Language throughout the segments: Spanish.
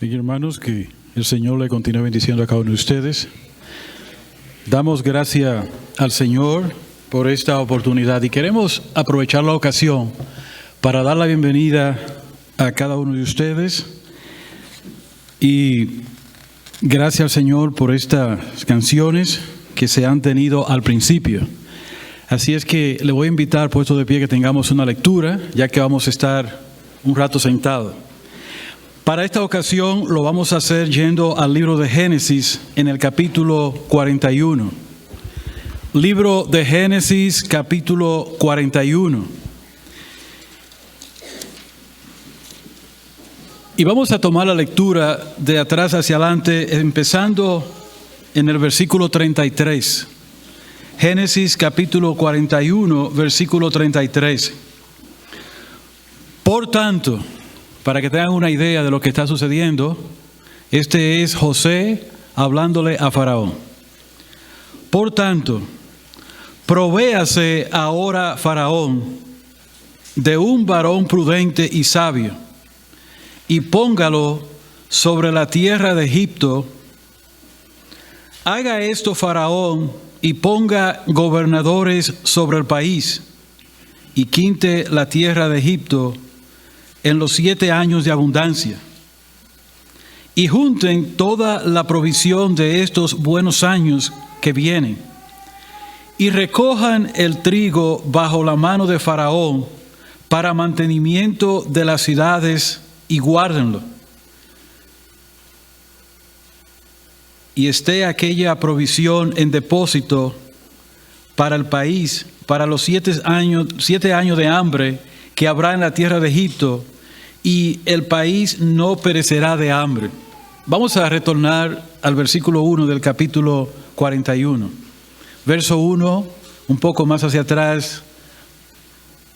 Bien, hermanos, que el Señor le continúe bendiciendo a cada uno de ustedes. Damos gracias al Señor por esta oportunidad y queremos aprovechar la ocasión para dar la bienvenida a cada uno de ustedes. Y gracias al Señor por estas canciones que se han tenido al principio. Así es que le voy a invitar, puesto de pie, que tengamos una lectura, ya que vamos a estar un rato sentados. Para esta ocasión lo vamos a hacer yendo al libro de Génesis en el capítulo 41. Libro de Génesis, capítulo 41. Y vamos a tomar la lectura de atrás hacia adelante, empezando en el versículo 33. Génesis capítulo 41, versículo 33. Por tanto, para que tengan una idea de lo que está sucediendo, este es José hablándole a Faraón. Por tanto, provéase ahora Faraón de un varón prudente y sabio, y póngalo sobre la tierra de Egipto. Haga esto Faraón y ponga gobernadores sobre el país, y quinte la tierra de Egipto en los 7 años de abundancia, y junten toda la provisión de estos buenos años que vienen, y recojan el trigo bajo la mano de Faraón para mantenimiento de las ciudades, y guárdenlo. Y esté aquella provisión en depósito para el país, para los 7 años de hambre que habrá en la tierra de Egipto, y el país no perecerá de hambre. Vamos a retornar al versículo 1 del capítulo 41. Verso 1, un poco más hacia atrás,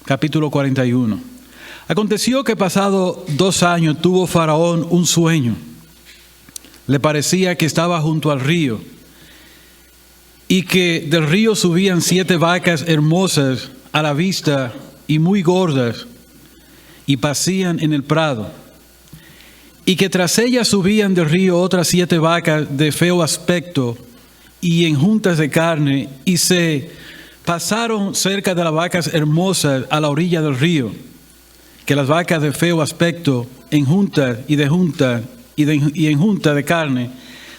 capítulo 41. Aconteció que pasado 2 años tuvo Faraón un sueño. Le parecía que estaba junto al río, y que del río subían 7 vacas hermosas a la vista y muy gordas, y pasían en el prado, y que tras ellas subían del río otras 7 vacas de feo aspecto y enjuntas de carne, y se pasaron cerca de las vacas hermosas a la orilla del río, que las vacas de feo aspecto, enjuntas y enjunta de carne,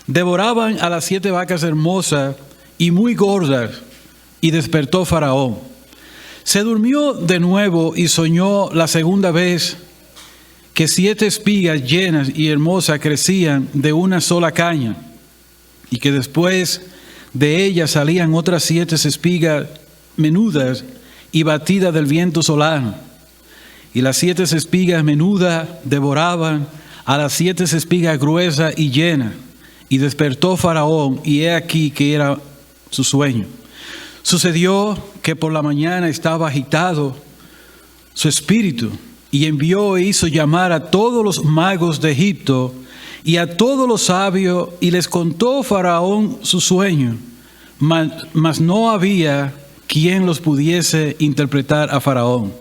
devoraban a las 7 vacas hermosas y muy gordas, y despertó Faraón. Se durmió de nuevo y soñó la segunda vez que 7 espigas llenas y hermosas crecían de una sola caña, y que después de ellas salían otras 7 espigas menudas y batidas del viento solano. Y las 7 espigas menudas devoraban a las 7 espigas gruesas y llenas. Y despertó Faraón, y he aquí que era su sueño. Sucedió que por la mañana estaba agitado su espíritu, y envió e hizo llamar a todos los magos de Egipto y a todos los sabios, y les contó Faraón su sueño, mas no había quien los pudiese interpretar a Faraón.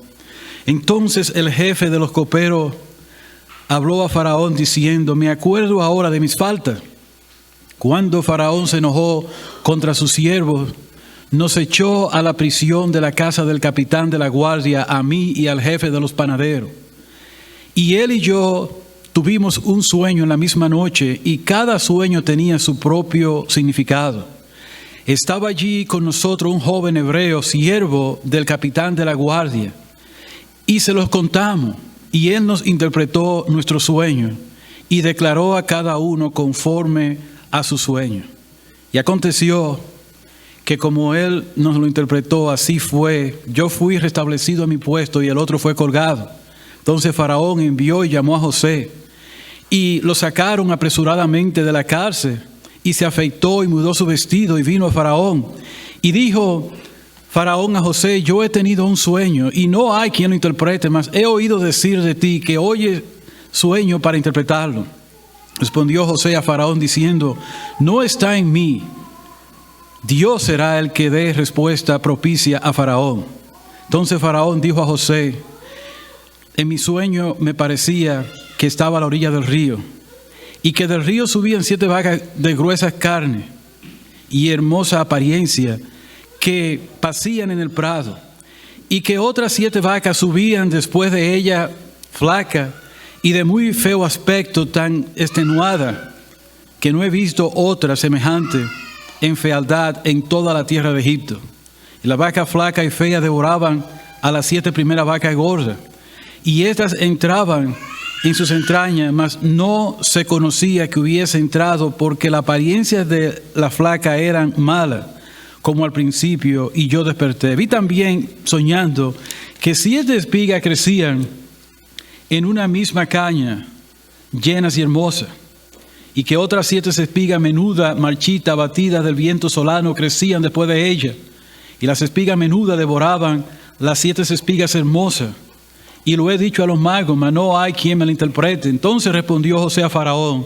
Entonces el jefe de los coperos habló a Faraón diciendo: me acuerdo ahora de mis faltas. Cuando Faraón se enojó contra sus siervos, nos echó a la prisión de la casa del capitán de la guardia, a mí y al jefe de los panaderos. Y él y yo tuvimos un sueño en la misma noche, y cada sueño tenía su propio significado. Estaba allí con nosotros un joven hebreo, siervo del capitán de la guardia, y se los contamos, y él nos interpretó nuestro sueño, y declaró a cada uno conforme a su sueño. Y aconteció que como él nos lo interpretó, así fue. Yo fui restablecido a mi puesto, y el otro fue colgado. Entonces Faraón envió y llamó a José, y lo sacaron apresuradamente de la cárcel, y se afeitó y mudó su vestido, y vino a Faraón. Y dijo Faraón a José: yo he tenido un sueño, y no hay quien lo interprete, mas he oído decir de ti que oyes sueño para interpretarlo. Respondió José a Faraón diciendo: no está en mí. Dios será el que dé respuesta propicia a Faraón. Entonces Faraón dijo a José: en mi sueño me parecía que estaba a la orilla del río, y que del río subían 7 vacas de gruesa carne y hermosa apariencia, que pacían en el prado, y que otras 7 vacas subían después de ella, flaca y de muy feo aspecto, tan extenuada, que no he visto otra semejante en fealdad en toda la tierra de Egipto. Y las vacas flacas y feas devoraban a las 7 primeras vacas gordas, y estas entraban en sus entrañas, mas no se conocía que hubiese entrado, porque la apariencia de la flaca eran malas, como al principio, y yo desperté. Vi también, soñando, que 7 espigas crecían en una misma caña, llenas y hermosas, y que otras 7 espigas menudas, marchitas, batidas del viento solano, crecían después de ella, y las espigas menudas devoraban las 7 espigas hermosas. Y lo he dicho a los magos, mas no hay quien me lo interprete. Entonces respondió José a Faraón: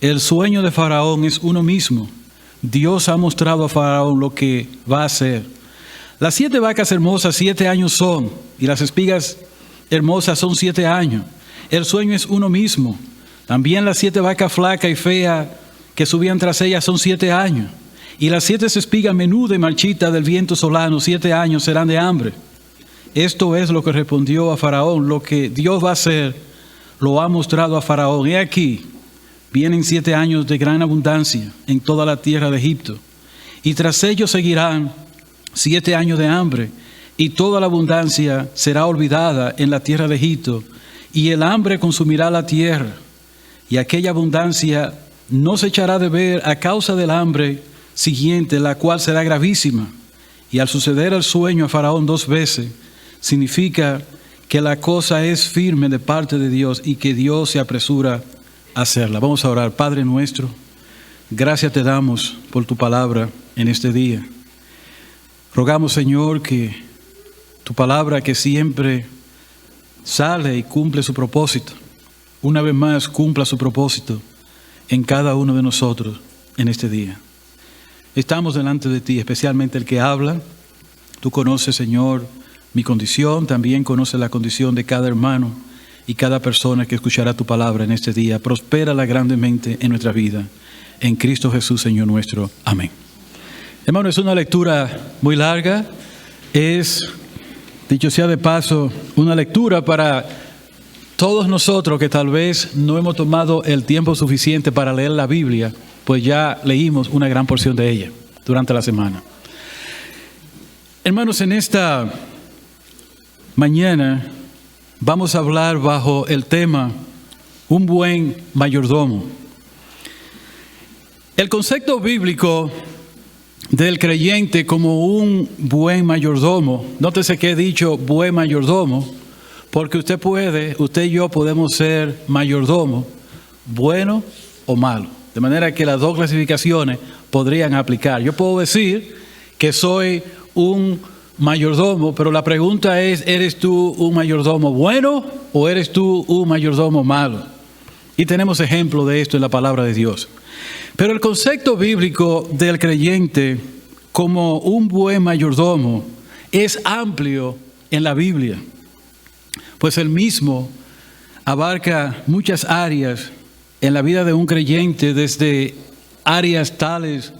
el sueño de Faraón es uno mismo. Dios ha mostrado a Faraón lo que va a hacer. Las 7 vacas hermosas 7 años son, y las espigas hermosas son 7 años. El sueño es uno mismo. También las 7 vacas flacas y feas que subían tras ellas son 7 años. Y las 7 espigas menudas y marchitas del viento solano 7 años serán de hambre. Esto es lo que respondió a Faraón: lo que Dios va a hacer, lo ha mostrado a Faraón. He aquí, vienen 7 años de gran abundancia en toda la tierra de Egipto, y tras ellos seguirán 7 años de hambre, y toda la abundancia será olvidada en la tierra de Egipto, y el hambre consumirá la tierra, y aquella abundancia no se echará de ver a causa del hambre siguiente, la cual será gravísima. Y al suceder el sueño a Faraón 2 veces, significa que la cosa es firme de parte de Dios y que Dios se apresura a hacerla. Vamos a orar. Padre nuestro, gracias te damos por tu palabra en este día. Rogamos, Señor, que tu palabra, que siempre sale y cumple su propósito, una vez más cumpla su propósito en cada uno de nosotros en este día. Estamos delante de ti, especialmente el que habla. Tú conoces, Señor, mi condición, también conoces la condición de cada hermano y cada persona que escuchará tu palabra en este día. Prospérala grandemente en nuestra vida. En Cristo Jesús, Señor nuestro. Amén. Hermano, es una lectura muy larga. Es, dicho sea de paso, una lectura para todos nosotros que tal vez no hemos tomado el tiempo suficiente para leer la Biblia, pues ya leímos una gran porción de ella durante la semana. Hermanos, en esta mañana vamos a hablar bajo el tema un buen mayordomo. El concepto bíblico del creyente como un buen mayordomo, nótese que he dicho buen mayordomo, porque usted y yo podemos ser mayordomo, bueno o malo. De manera que las dos clasificaciones podrían aplicar. Yo puedo decir que soy un mayordomo, pero la pregunta es: ¿eres tú un mayordomo bueno o eres tú un mayordomo malo? Y tenemos ejemplo de esto en la palabra de Dios. Pero el concepto bíblico del creyente como un buen mayordomo es amplio en la Biblia, pues el mismo abarca muchas áreas en la vida de un creyente, desde áreas tales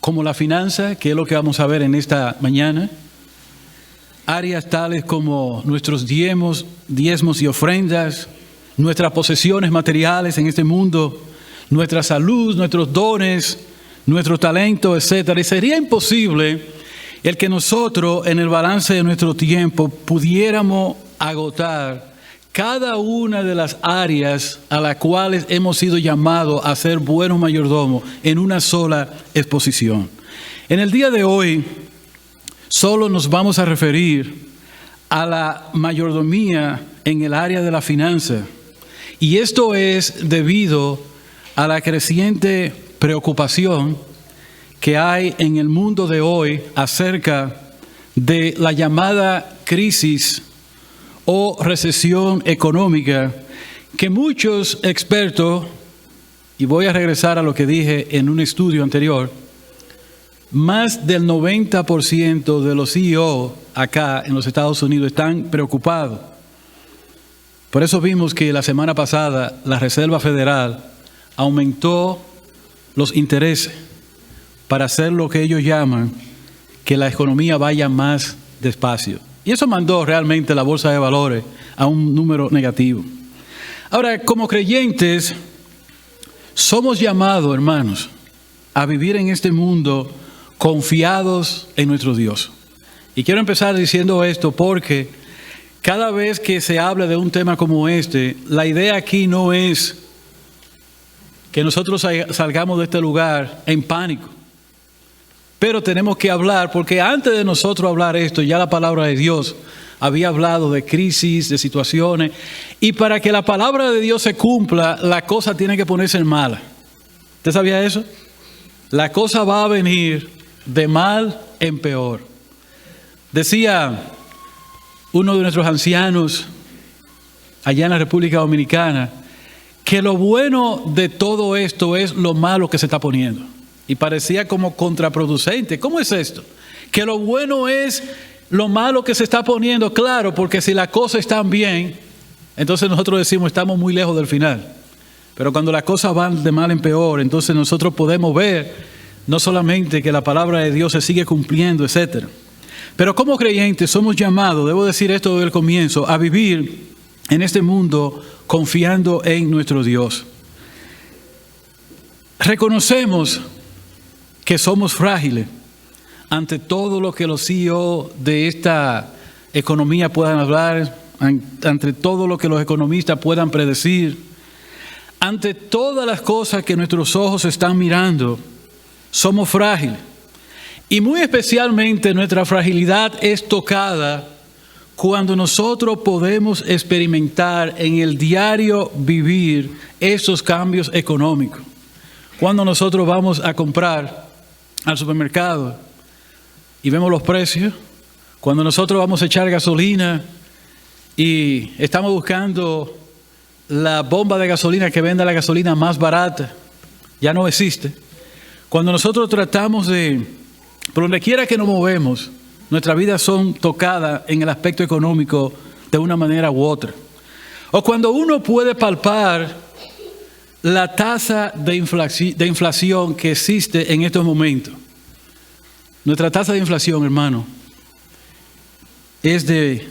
como la finanza, que es lo que vamos a ver en esta mañana, áreas tales como nuestros diezmos y ofrendas, nuestras posesiones materiales en este mundo, nuestra salud, nuestros dones, nuestro talento, etc. Y sería imposible el que nosotros en el balance de nuestro tiempo pudiéramos agotar cada una de las áreas a las cuales hemos sido llamados a ser buenos mayordomos en una sola exposición. En el día de hoy solo nos vamos a referir a la mayordomía en el área de la finanza, y esto es debido a la creciente preocupación que hay en el mundo de hoy acerca de la llamada crisis o recesión económica, que muchos expertos, y voy a regresar a lo que dije en un estudio anterior, más del 90% de los CEO acá en los Estados Unidos están preocupados. Por eso vimos que la semana pasada la Reserva Federal aumentó los intereses para hacer lo que ellos llaman que la economía vaya más despacio. Y eso mandó realmente la bolsa de valores a un número negativo. Ahora, como creyentes, somos llamados, hermanos, a vivir en este mundo confiados en nuestro Dios. Y quiero empezar diciendo esto porque cada vez que se habla de un tema como este, la idea aquí no es que nosotros salgamos de este lugar en pánico. Pero tenemos que hablar, porque antes de nosotros hablar esto, ya la palabra de Dios había hablado de crisis, de situaciones. Y para que la palabra de Dios se cumpla, la cosa tiene que ponerse en mala. ¿Usted sabía eso? La cosa va a venir de mal en peor. Decía uno de nuestros ancianos allá en la República Dominicana que lo bueno de todo esto es lo malo que se está poniendo. Y parecía como contraproducente. ¿Cómo es esto? Que lo bueno es lo malo que se está poniendo. Claro, porque si las cosas están bien, entonces nosotros decimos estamos muy lejos del final. Pero cuando las cosas van de mal en peor, entonces nosotros podemos ver no solamente que la palabra de Dios se sigue cumpliendo, etc. Pero como creyentes somos llamados, debo decir esto desde el comienzo, a vivir en este mundo confiando en nuestro Dios. Reconocemos que somos frágiles ante todo lo que los CEO de esta economía puedan hablar, ante todo lo que los economistas puedan predecir, ante todas las cosas que nuestros ojos están mirando, somos frágiles. Y muy especialmente nuestra fragilidad es tocada cuando nosotros podemos experimentar en el diario vivir esos cambios económicos. Cuando nosotros vamos a comprar al supermercado y vemos los precios, cuando nosotros vamos a echar gasolina y estamos buscando la bomba de gasolina que venda la gasolina más barata, ya no existe. Cuando nosotros tratamos por donde quiera que nos movemos, nuestras vidas son tocadas en el aspecto económico de una manera u otra. O cuando uno puede palpar la tasa de inflación que existe en estos momentos. Nuestra tasa de inflación, hermano, es de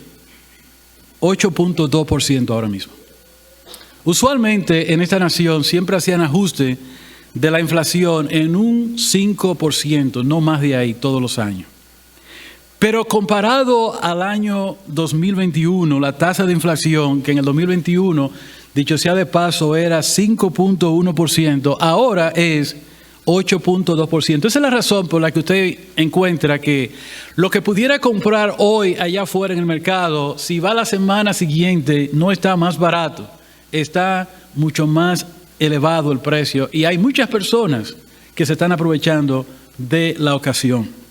8.2% ahora mismo. Usualmente en esta nación siempre hacían ajuste de la inflación en un 5%, no más de ahí, todos los años. Pero comparado al año 2021, la tasa de inflación, que en el 2021, dicho sea de paso, era 5.1%, ahora es 8.2%. Esa es la razón por la que usted encuentra que lo que pudiera comprar hoy allá afuera en el mercado, si va la semana siguiente, no está más barato, está mucho más elevado el precio. Y hay muchas personas que se están aprovechando de la ocasión.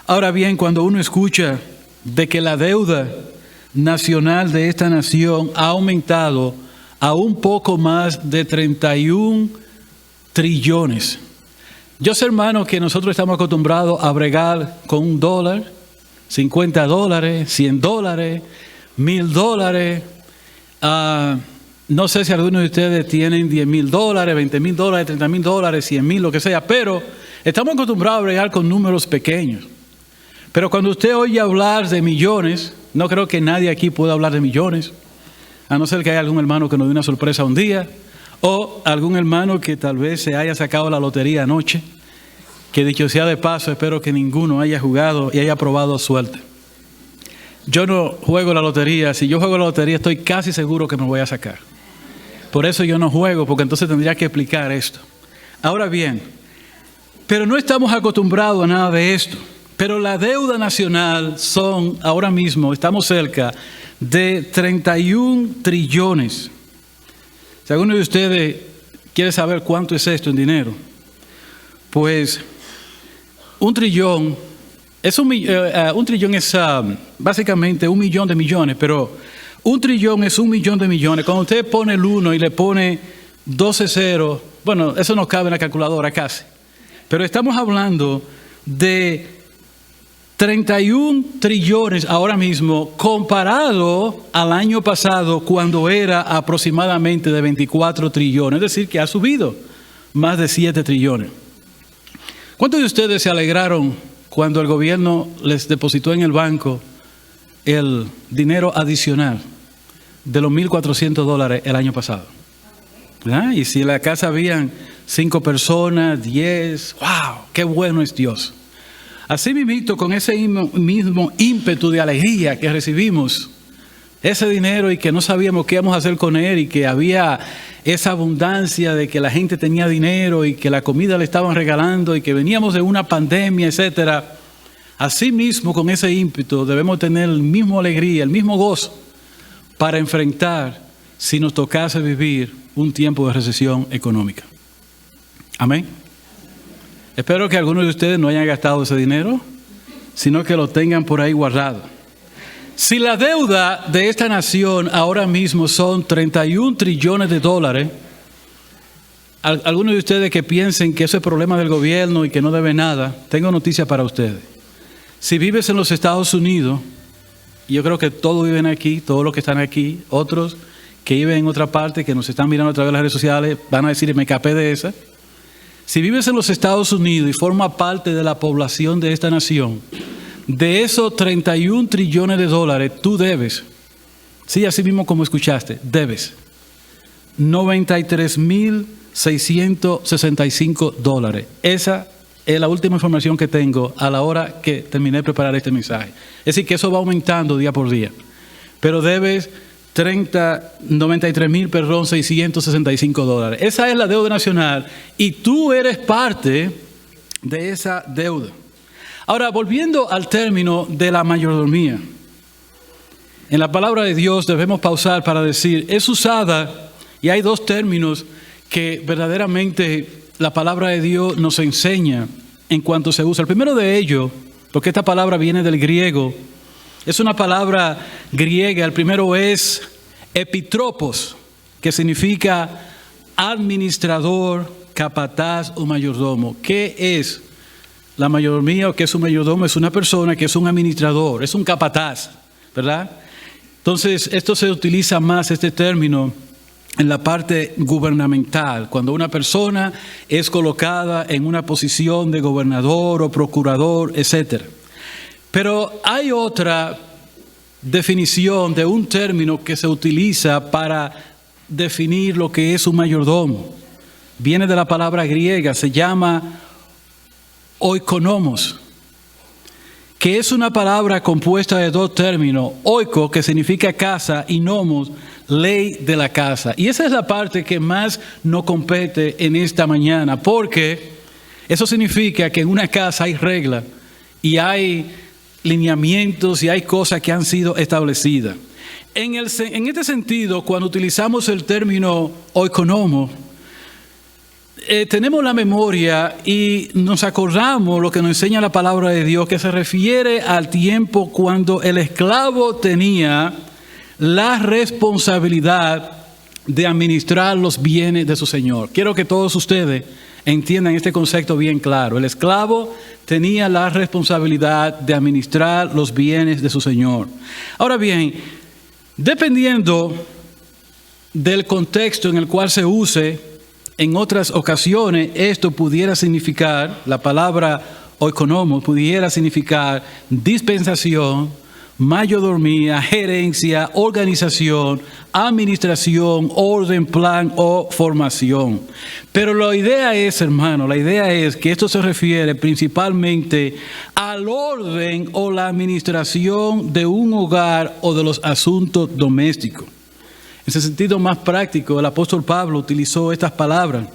Ahora bien, cuando uno escucha de que la deuda nacional de esta nación ha aumentado a un poco más de 31 trillones. Yo sé, hermano, que nosotros estamos acostumbrados a bregar con $1, $50, $100, $1,000. No sé si algunos de ustedes tienen $10,000, $20,000, $30,000, $100,000, lo que sea, pero estamos acostumbrados a bregar con números pequeños. Pero cuando usted oye hablar de millones, no creo que nadie aquí pueda hablar de millones, a no ser que haya algún hermano que nos dé una sorpresa un día, o algún hermano que tal vez se haya sacado la lotería anoche, que dicho sea de paso, espero que ninguno haya jugado y haya probado suerte. Yo no juego la lotería. Si yo juego la lotería, estoy casi seguro que me voy a sacar. Por eso yo no juego, porque entonces tendría que explicar esto. Ahora bien, pero no estamos acostumbrados a nada de esto. Pero la deuda nacional ahora mismo, estamos cerca de 31 trillones. Si alguno de ustedes quiere saber cuánto es esto en dinero, pues un trillón es básicamente 1 millón de millones, pero un trillón es 1 millón de millones. Cuando usted pone el 1 y le pone 12 ceros, bueno, eso no cabe en la calculadora casi, pero estamos hablando de 31 trillones ahora mismo comparado al año pasado cuando era aproximadamente de 24 trillones, es decir, que ha subido más de 7 trillones. ¿Cuántos de ustedes se alegraron cuando el gobierno les depositó en el banco el dinero adicional de los $1,400 el año pasado? ¿Verdad? Y si en la casa habían 5 personas, 10, ¡wow! ¡Qué bueno es Dios! Así mismo, con ese mismo ímpetu de alegría que recibimos ese dinero y que no sabíamos qué íbamos a hacer con él y que había esa abundancia de que la gente tenía dinero y que la comida le estaban regalando y que veníamos de una pandemia, etcétera. Así mismo, con ese ímpetu debemos tener el mismo alegría, el mismo gozo para enfrentar si nos tocase vivir un tiempo de recesión económica. Amén. Espero que algunos de ustedes no hayan gastado ese dinero, sino que lo tengan por ahí guardado. Si la deuda de esta nación ahora mismo son 31 trillones de dólares, algunos de ustedes que piensen que eso es problema del gobierno y que no debe nada, tengo noticias para ustedes. Si vives en los Estados Unidos, y yo creo que todos viven aquí, todos los que están aquí, otros que viven en otra parte, que nos están mirando a través de las redes sociales, van a decir, me escapé de esa. Si vives en los Estados Unidos y formas parte de la población de esta nación, de esos 31 trillones de dólares, tú debes, sí, así mismo como escuchaste, debes $93,665. Esa es la última información que tengo a la hora que terminé de preparar este mensaje. Es decir, que eso va aumentando día por día. Pero debes $665. Esa es la deuda nacional y tú eres parte de esa deuda. Ahora, volviendo al término de la mayordomía. En la palabra de Dios debemos pausar para decir, es usada, y hay dos términos que verdaderamente la palabra de Dios nos enseña en cuanto se usa. El primero de ellos, porque esta palabra viene del griego, es una palabra griega. El primero es epitropos, que significa administrador, capataz o mayordomo. ¿Qué es la mayordomía o qué es un mayordomo? Es una persona que es un administrador, es un capataz, ¿verdad? Entonces, esto se utiliza más, este término, en la parte gubernamental, cuando una persona es colocada en una posición de gobernador o procurador, etc. Pero hay otra definición de un término que se utiliza para definir lo que es un mayordomo. Viene de la palabra griega, se llama oikonomos, que es una palabra compuesta de dos términos, oiko, que significa casa, y nomos, ley de la casa. Y esa es la parte que más nos compete en esta mañana, porque eso significa que en una casa hay reglas y hay lineamientos y hay cosas que han sido establecidas. En este sentido, cuando utilizamos el término oikonomo, tenemos la memoria y nos acordamos lo que nos enseña la palabra de Dios, que se refiere al tiempo cuando el esclavo tenía la responsabilidad de administrar los bienes de su señor. Quiero que todos ustedes entiendan este concepto bien claro. El esclavo tenía la responsabilidad de administrar los bienes de su señor. Ahora bien, dependiendo del contexto en el cual se use, en otras ocasiones esto pudiera significar, la palabra oikonomos pudiera significar dispensación, mayordomía, gerencia, organización, administración, orden, plan o formación. Pero la idea es, hermano, la idea es que esto se refiere principalmente al orden o la administración de un hogar o de los asuntos domésticos. En ese sentido más práctico, el apóstol Pablo utilizó estas palabras.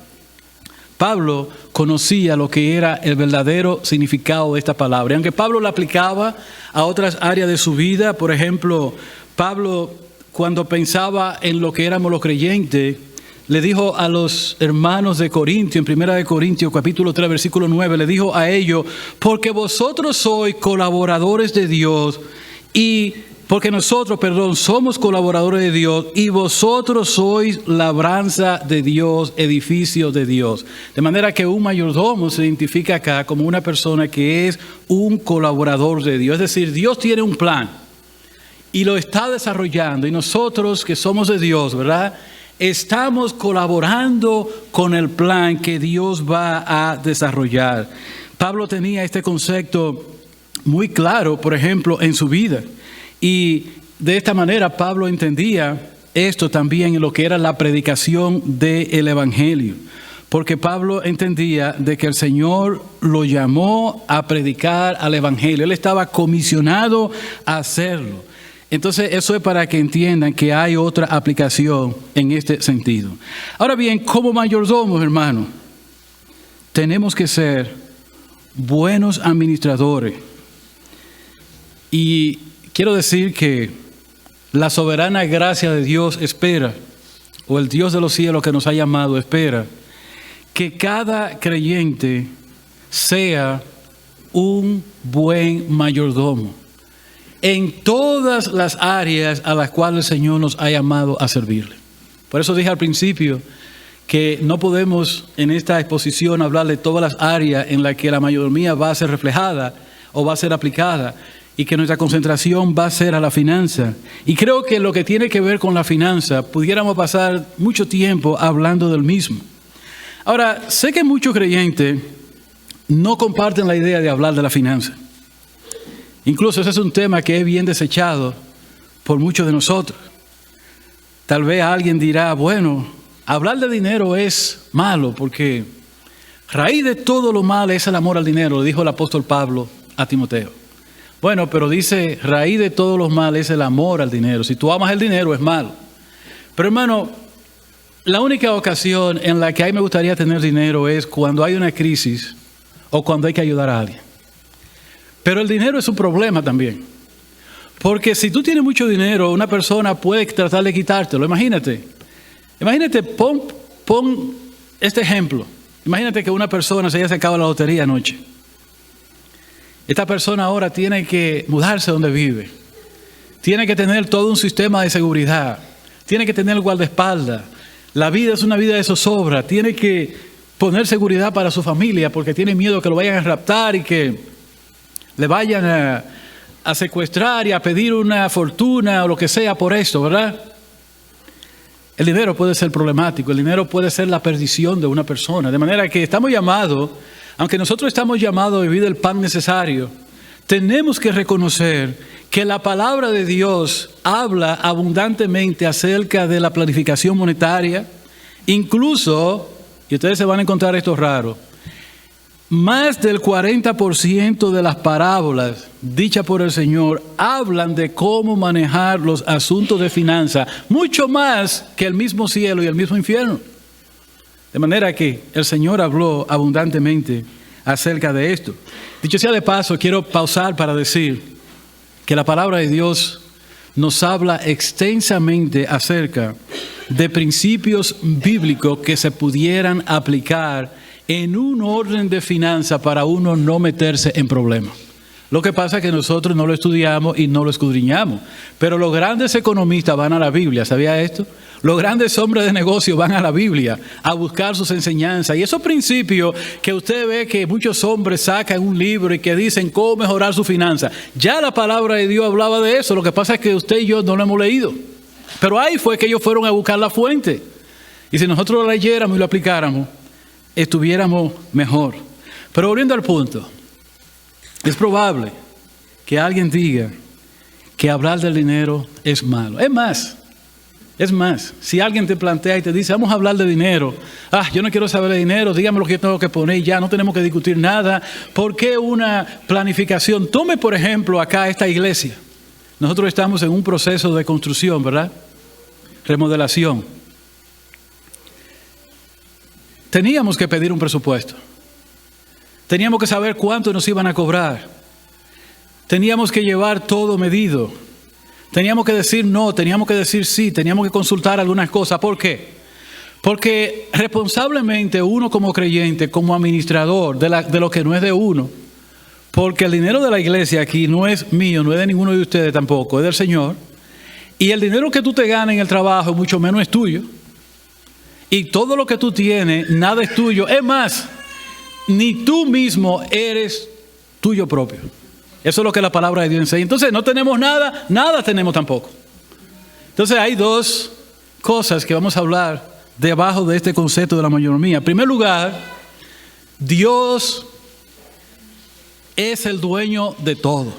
Pablo conocía lo que era el verdadero significado de esta palabra. Y aunque Pablo la aplicaba a otras áreas de su vida, por ejemplo, Pablo, cuando pensaba en lo que éramos los creyentes, le dijo a los hermanos de Corintio, en 1 Corintios capítulo 3, versículo 9, le dijo a ellos, porque vosotros sois colaboradores de Dios y porque nosotros, somos colaboradores de Dios y vosotros sois labranza de Dios, edificio de Dios. De manera que un mayordomo se identifica acá como una persona que es un colaborador de Dios. Es decir, Dios tiene un plan y lo está desarrollando, y nosotros que somos de Dios, ¿verdad?, estamos colaborando con el plan que Dios va a desarrollar. Pablo tenía este concepto muy claro, por ejemplo, en su vida. Y de esta manera Pablo entendía esto también en lo que era la predicación del Evangelio. Porque Pablo entendía de que el Señor lo llamó a predicar al Evangelio. Él estaba comisionado a hacerlo. Entonces eso es para que entiendan que hay otra aplicación en este sentido. Ahora bien, como mayordomos, hermanos, tenemos que ser buenos administradores. Y quiero decir que la soberana gracia de Dios espera, o el Dios de los cielos que nos ha llamado espera, que cada creyente sea un buen mayordomo en todas las áreas a las cuales el Señor nos ha llamado a servirle. Por eso dije al principio que no podemos en esta exposición hablar de todas las áreas en las que la mayordomía va a ser reflejada o va a ser aplicada, y que nuestra concentración va a ser a la finanza. Y creo que lo que tiene que ver con la finanza, pudiéramos pasar mucho tiempo hablando del mismo. Ahora, sé que muchos creyentes no comparten la idea de hablar de la finanza. Incluso ese es un tema que es bien desechado por muchos de nosotros. Tal vez alguien dirá, bueno, hablar de dinero es malo porque raíz de todo lo malo es el amor al dinero, lo dijo el apóstol Pablo a Timoteo. Bueno, pero dice, raíz de todos los males es el amor al dinero. Si tú amas el dinero es malo. Pero hermano, la única ocasión en la que a mí me gustaría tener dinero es cuando hay una crisis o cuando hay que ayudar a alguien. Pero el dinero es un problema también. Porque si tú tienes mucho dinero, una persona puede tratar de quitártelo. Imagínate, pon este ejemplo. Imagínate que una persona se haya sacado la lotería anoche. Esta persona ahora tiene que mudarse donde vive. Tiene que tener todo un sistema de seguridad. Tiene que tener guardaespaldas. La vida es una vida de zozobra. Tiene que poner seguridad para su familia porque tiene miedo que lo vayan a raptar y que le vayan a secuestrar y a pedir una fortuna o lo que sea por esto, ¿verdad? El dinero puede ser problemático. El dinero puede ser la perdición de una persona. De manera que estamos llamados, aunque nosotros estamos llamados a vivir el pan necesario, tenemos que reconocer que la palabra de Dios habla abundantemente acerca de la planificación monetaria. Incluso, y ustedes se van a encontrar esto raro, más del 40% de las parábolas dichas por el Señor hablan de cómo manejar los asuntos de finanzas, mucho más que el mismo cielo y el mismo infierno. De manera que el Señor habló abundantemente acerca de esto. Dicho sea de paso, quiero pausar para decir que la palabra de Dios nos habla extensamente acerca de principios bíblicos que se pudieran aplicar en un orden de finanzas para uno no meterse en problemas. Lo que pasa es que nosotros no lo estudiamos y no lo escudriñamos. Pero los grandes economistas van a la Biblia, ¿sabía esto? Los grandes hombres de negocio van a la Biblia a buscar sus enseñanzas. Y esos principios que usted ve que muchos hombres sacan un libro y que dicen cómo mejorar su finanza, ya la palabra de Dios hablaba de eso. Lo que pasa es que usted y yo no lo hemos leído. Pero ahí fue que ellos fueron a buscar la fuente. Y si nosotros lo leyéramos y lo aplicáramos, estuviéramos mejor. Pero volviendo al punto, es probable que alguien diga que hablar del dinero es malo. Es más, si alguien te plantea y te dice, vamos a hablar de dinero, yo no quiero saber de dinero, dígame lo que yo tengo que poner y ya, no tenemos que discutir nada. ¿Por qué una planificación? Tome, por ejemplo, acá esta iglesia. Nosotros estamos en un proceso de construcción, ¿verdad? Remodelación. Teníamos que pedir un presupuesto. Teníamos que saber cuánto nos iban a cobrar. Teníamos que llevar todo medido. Teníamos que decir no, teníamos que decir sí, teníamos que consultar algunas cosas. ¿Por qué? Porque responsablemente uno como creyente, como administrador de lo que no es de uno, Porque el dinero de la iglesia aquí no es mío, no es de ninguno de ustedes tampoco, es del Señor. Y el dinero que tú te ganas en el trabajo, mucho menos es tuyo. Y todo lo que tú tienes, nada es tuyo. Es más, ni tú mismo eres tuyo propio. Eso es lo que la palabra de Dios enseña. Entonces no tenemos nada, nada tenemos tampoco. Entonces hay dos cosas que vamos a hablar debajo de este concepto de la mayordomía. En primer lugar, Dios es el dueño de todo.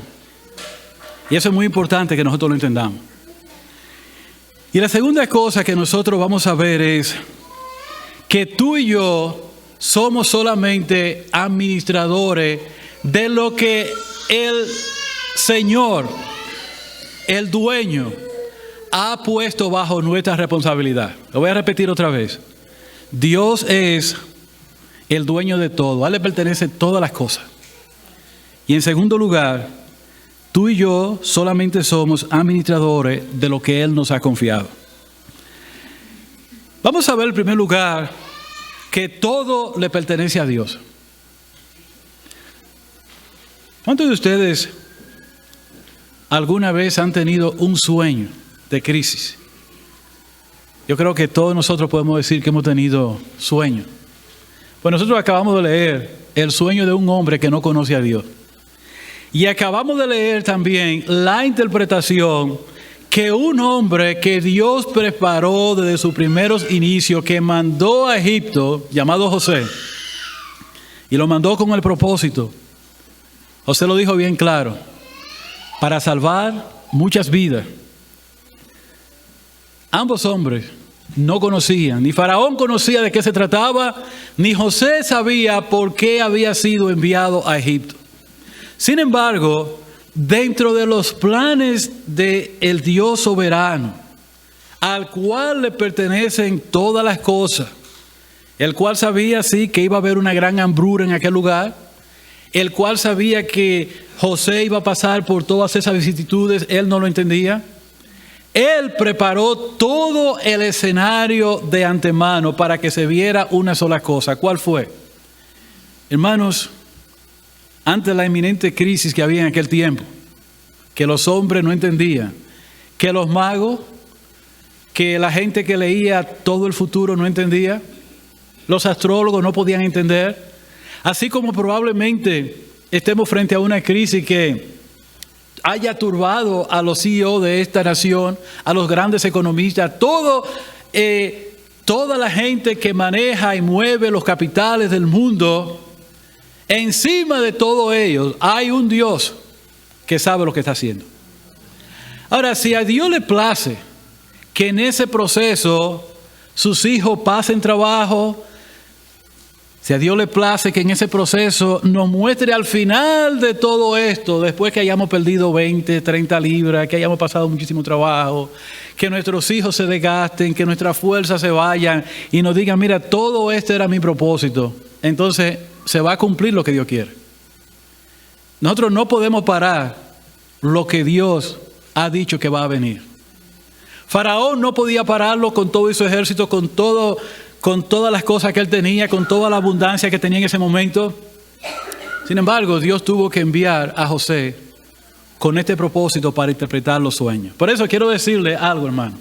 Y eso es muy importante que nosotros lo entendamos. Y la segunda cosa que nosotros vamos a ver es que tú y yo somos solamente administradores de lo que el Señor, el dueño, ha puesto bajo nuestra responsabilidad. Lo voy a repetir otra vez. Dios es el dueño de todo. A Él le pertenecen todas las cosas. Y en segundo lugar, tú y yo solamente somos administradores de lo que Él nos ha confiado. Vamos a ver en primer lugar que todo le pertenece a Dios. ¿Cuántos de ustedes alguna vez han tenido un sueño de crisis? Yo creo que todos nosotros podemos decir que hemos tenido sueños. Pues nosotros acabamos de leer el sueño de un hombre que no conoce a Dios. Y acabamos de leer también la interpretación que un hombre que Dios preparó desde sus primeros inicios, que mandó a Egipto, llamado José, y lo mandó con el propósito, José lo dijo bien claro, para salvar muchas vidas. Ambos hombres no conocían, ni Faraón conocía de qué se trataba, ni José sabía por qué había sido enviado a Egipto. Sin embargo, dentro de los planes del Dios soberano, al cual le pertenecen todas las cosas, el cual sabía sí que iba a haber una gran hambruna en aquel lugar, el cual sabía que José iba a pasar por todas esas vicisitudes, él no lo entendía. Él preparó todo el escenario de antemano para que se viera una sola cosa. ¿Cuál fue? Hermanos, ante la inminente crisis que había en aquel tiempo, que los hombres no entendían, que los magos, que la gente que leía todo el futuro no entendía, los astrólogos no podían entender, así como probablemente estemos frente a una crisis que haya turbado a los CEO de esta nación, a los grandes economistas, toda la gente que maneja y mueve los capitales del mundo. Encima de todo ello hay un Dios que sabe lo que está haciendo. Ahora, si a Dios le place que en ese proceso sus hijos pasen trabajo, si a Dios le place que en ese proceso nos muestre al final de todo esto, después que hayamos perdido 20, 30 libras, que hayamos pasado muchísimo trabajo, que nuestros hijos se desgasten, que nuestras fuerzas se vayan y nos digan, mira, todo esto era mi propósito, entonces se va a cumplir lo que Dios quiere. Nosotros no podemos parar lo que Dios ha dicho que va a venir. Faraón no podía pararlo con todo su ejército, con todas las cosas que él tenía, con toda la abundancia que tenía en ese momento. Sin embargo, Dios tuvo que enviar a José con este propósito para interpretar los sueños. Por eso quiero decirle algo, hermano.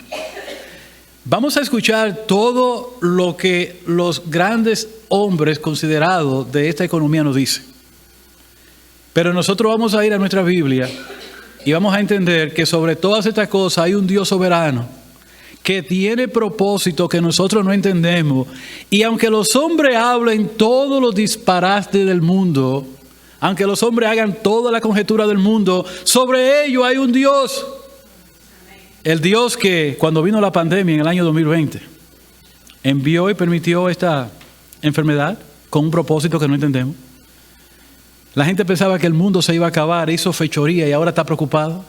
Vamos a escuchar todo lo que los grandes hombres considerados de esta economía nos dicen. Pero nosotros vamos a ir a nuestra Biblia y vamos a entender que sobre todas estas cosas hay un Dios soberano que tiene propósito que nosotros no entendemos. Y aunque los hombres hablen todos los disparates del mundo, aunque los hombres hagan toda la conjetura del mundo, sobre ello hay un Dios. El Dios que cuando vino la pandemia en el año 2020, envió y permitió esta enfermedad con un propósito que no entendemos. La gente pensaba que el mundo se iba a acabar, hizo fechoría y ahora está preocupado.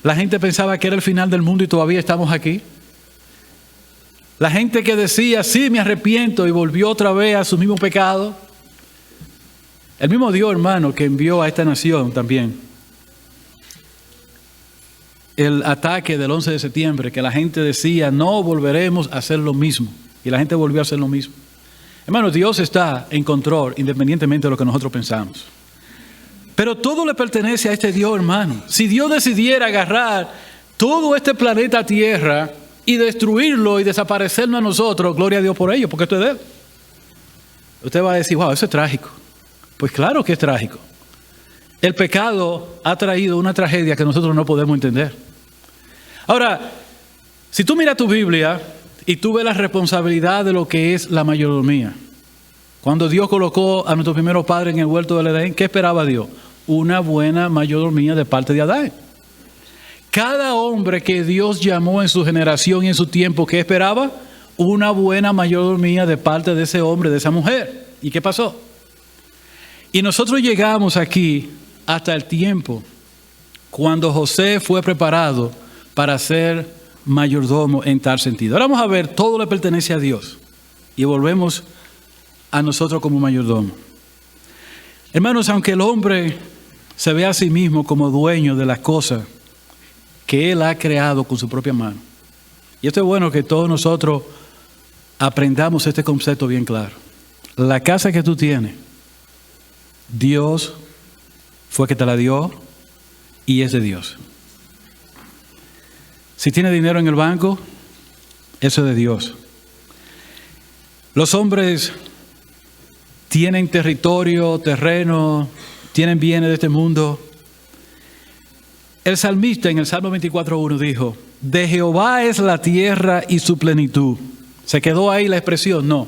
La gente pensaba que era el final del mundo y todavía estamos aquí. La gente que decía, sí, me arrepiento y volvió otra vez a su mismo pecado. El mismo Dios, hermano, que envió a esta nación también el ataque del 11 de septiembre, que la gente decía, no volveremos a hacer lo mismo. Y la gente volvió a hacer lo mismo. Hermano, Dios está en control independientemente de lo que nosotros pensamos. Pero todo le pertenece a este Dios, hermano. Si Dios decidiera agarrar todo este planeta Tierra y destruirlo y desaparecernos a nosotros, gloria a Dios por ello, porque esto es de Él. Usted va a decir, wow, eso es trágico. Pues claro que es trágico. El pecado ha traído una tragedia que nosotros no podemos entender. Ahora, si tú miras tu Biblia y tú ves la responsabilidad de lo que es la mayordomía. Cuando Dios colocó a nuestros primeros padres en el huerto del Edén, ¿qué esperaba Dios? Una buena mayordomía de parte de Adán. Cada hombre que Dios llamó en su generación y en su tiempo, ¿qué esperaba? Una buena mayordomía de parte de ese hombre, de esa mujer. ¿Y qué pasó? Y nosotros llegamos aquí hasta el tiempo cuando José fue preparado para ser mayordomo en tal sentido. Ahora vamos a ver, todo le pertenece a Dios. Y volvemos a nosotros como mayordomo. Hermanos, aunque el hombre se ve a sí mismo como dueño de las cosas que él ha creado con su propia mano. Y esto es bueno que todos nosotros aprendamos este concepto bien claro. La casa que tú tienes, Dios fue que te la dio y es de Dios. Si tienes dinero en el banco, eso es de Dios. Los hombres tienen territorio, terreno, tienen bienes de este mundo. El salmista en el Salmo 24:1 dijo, de Jehová es la tierra y su plenitud. ¿Se quedó ahí la expresión? No.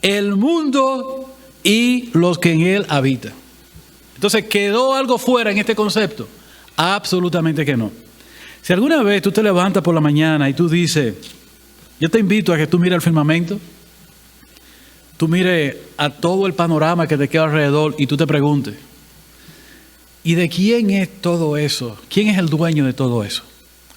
El mundo y los que en él habitan. Entonces, ¿quedó algo fuera en este concepto? Absolutamente que no. Si alguna vez tú te levantas por la mañana y tú dices, yo te invito a que tú mires el firmamento, tú mires a todo el panorama que te queda alrededor y tú te preguntes, ¿y de quién es todo eso? ¿Quién es el dueño de todo eso?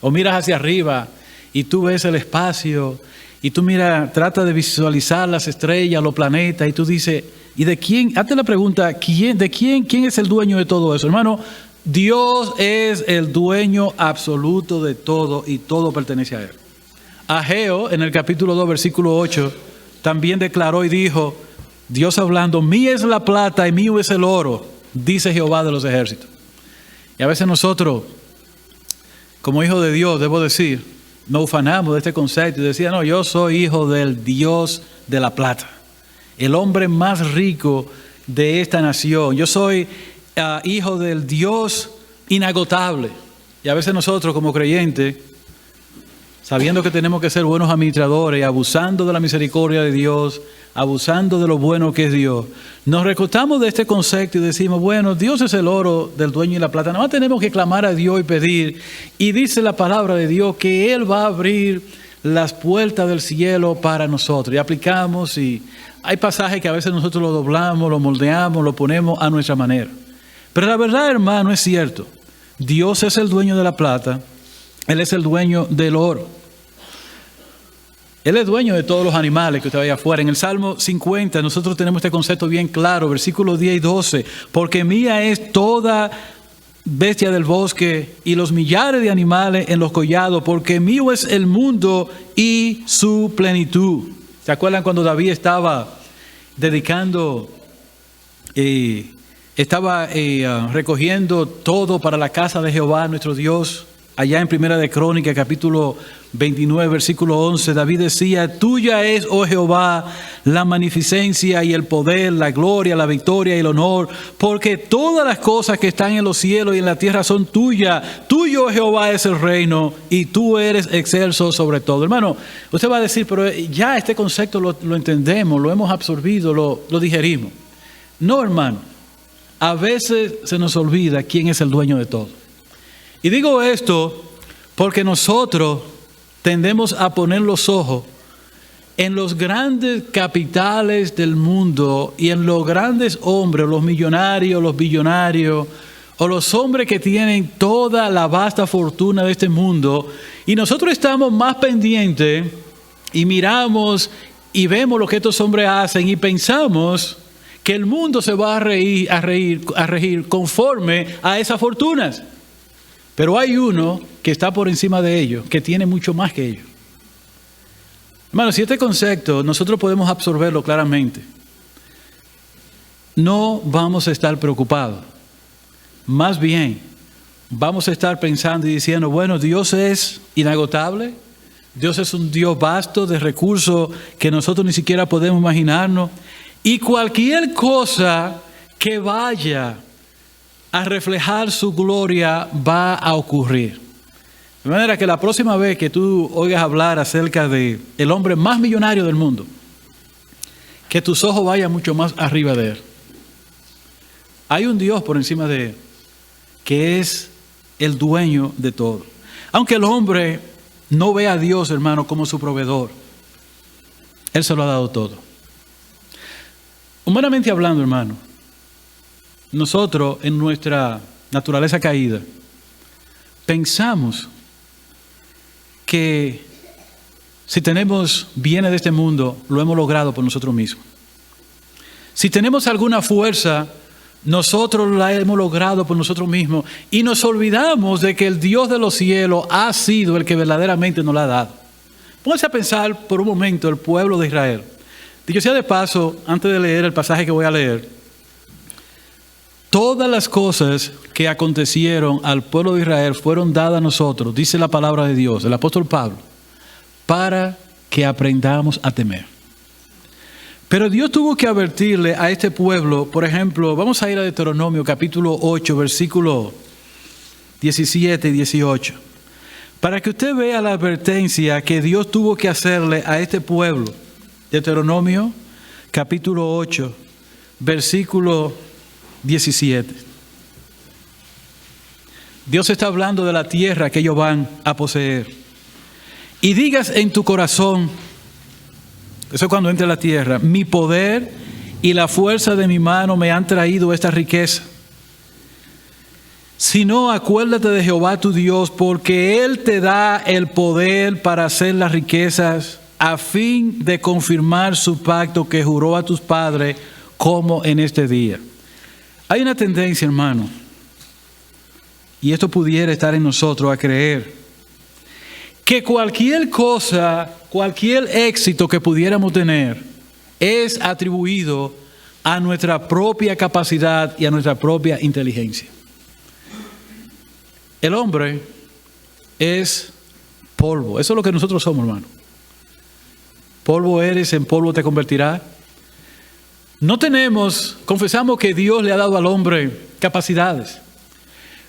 O miras hacia arriba y tú ves el espacio y tú miras, trata de visualizar las estrellas, los planetas y tú dices, ¿y de quién? Hazte la pregunta, ¿quién es el dueño de todo eso? Hermano, Dios es el dueño absoluto de todo y todo pertenece a Él. Ageo, en el capítulo 2, versículo 8, también declaró y dijo, Dios hablando, mía es la plata y mío es el oro, dice Jehová de los ejércitos. Y a veces nosotros, como hijos de Dios, debo decir, nos ufanamos de este concepto y decía, no, yo soy hijo del Dios de la plata, el hombre más rico de esta nación. Yo soy hijo del Dios inagotable. Y a veces nosotros como creyentes, sabiendo que tenemos que ser buenos administradores, abusando de la misericordia de Dios, abusando de lo bueno que es Dios, nos recostamos de este concepto y decimos, bueno, Dios es el oro del dueño y la plata. Nada más tenemos que clamar a Dios y pedir. Y dice la palabra de Dios que Él va a abrir las puertas del cielo para nosotros. Y aplicamos y hay pasajes que a veces nosotros lo doblamos, lo moldeamos, lo ponemos a nuestra manera. Pero la verdad, hermano, es cierto. Dios es el dueño de la plata. Él es el dueño del oro. Él es dueño de todos los animales que usted vaya afuera. En el Salmo 50 nosotros tenemos este concepto bien claro, versículos 10 y 12. Porque mía es toda bestia del bosque y los millares de animales en los collados, porque mío es el mundo y su plenitud. ¿Se acuerdan cuando David estaba dedicando, recogiendo todo para la casa de Jehová nuestro Dios? Allá en Primera de Crónicas, capítulo 29, versículo 11, David decía, tuya es, oh Jehová, la magnificencia y el poder, la gloria, la victoria y el honor, porque todas las cosas que están en los cielos y en la tierra son tuyas. Tuyo, oh Jehová, es el reino y tú eres excelso sobre todo. Hermano, usted va a decir, pero ya este concepto lo entendemos, lo hemos absorbido, lo digerimos. No, hermano, a veces se nos olvida quién es el dueño de todo. Y digo esto porque nosotros tendemos a poner los ojos en los grandes capitales del mundo y en los grandes hombres, los millonarios, los billonarios, o los hombres que tienen toda la vasta fortuna de este mundo, y nosotros estamos más pendientes y miramos y vemos lo que estos hombres hacen y pensamos que el mundo se va a regir conforme a esas fortunas. Pero hay uno que está por encima de ellos, que tiene mucho más que ellos. Hermano, si este concepto nosotros podemos absorberlo claramente, no vamos a estar preocupados Más bien, vamos a estar pensando y diciendo, bueno, Dios es inagotable, Dios es un Dios vasto de recursos que nosotros ni siquiera podemos imaginarnos, y cualquier cosa que vaya a reflejar su gloria va a ocurrir. De manera que la próxima vez que tú oigas hablar acerca de el hombre más millonario del mundo, que tus ojos vayan mucho más arriba de él. Hay un Dios por encima de él, que es el dueño de todo. Aunque el hombre no ve a Dios, hermano, como su proveedor, Él se lo ha dado todo. Humanamente hablando, hermano, nosotros en nuestra naturaleza caída, pensamos que si tenemos bienes de este mundo, lo hemos logrado por nosotros mismos. Si tenemos alguna fuerza, nosotros la hemos logrado por nosotros mismos y nos olvidamos de que el Dios de los cielos ha sido el que verdaderamente nos la ha dado. Pónganse a pensar por un momento el pueblo de Israel. Dicho sea de paso, antes de leer el pasaje que voy a leer, todas las cosas que acontecieron al pueblo de Israel fueron dadas a nosotros, dice la palabra de Dios, el apóstol Pablo, para que aprendamos a temer. Pero Dios tuvo que advertirle a este pueblo, por ejemplo, vamos a ir a Deuteronomio capítulo 8, versículos 17 y 18, para que usted vea la advertencia que Dios tuvo que hacerle a este pueblo. Deuteronomio capítulo 8, versículo 17. Dios está hablando de la tierra que ellos van a poseer. Y digas en tu corazón, eso es cuando entre a la tierra, mi poder y la fuerza de mi mano me han traído esta riqueza. Si no, acuérdate de Jehová tu Dios, porque Él te da el poder para hacer las riquezas, a fin de confirmar su pacto que juró a tus padres, como en este día. Hay una tendencia, hermano, y esto pudiera estar en nosotros, a creer que cualquier cosa, cualquier éxito que pudiéramos tener es atribuido a nuestra propia capacidad y a nuestra propia inteligencia. El hombre es polvo. Eso es lo que nosotros somos, hermano. Polvo eres, en polvo te convertirás. Confesamos que Dios le ha dado al hombre capacidades.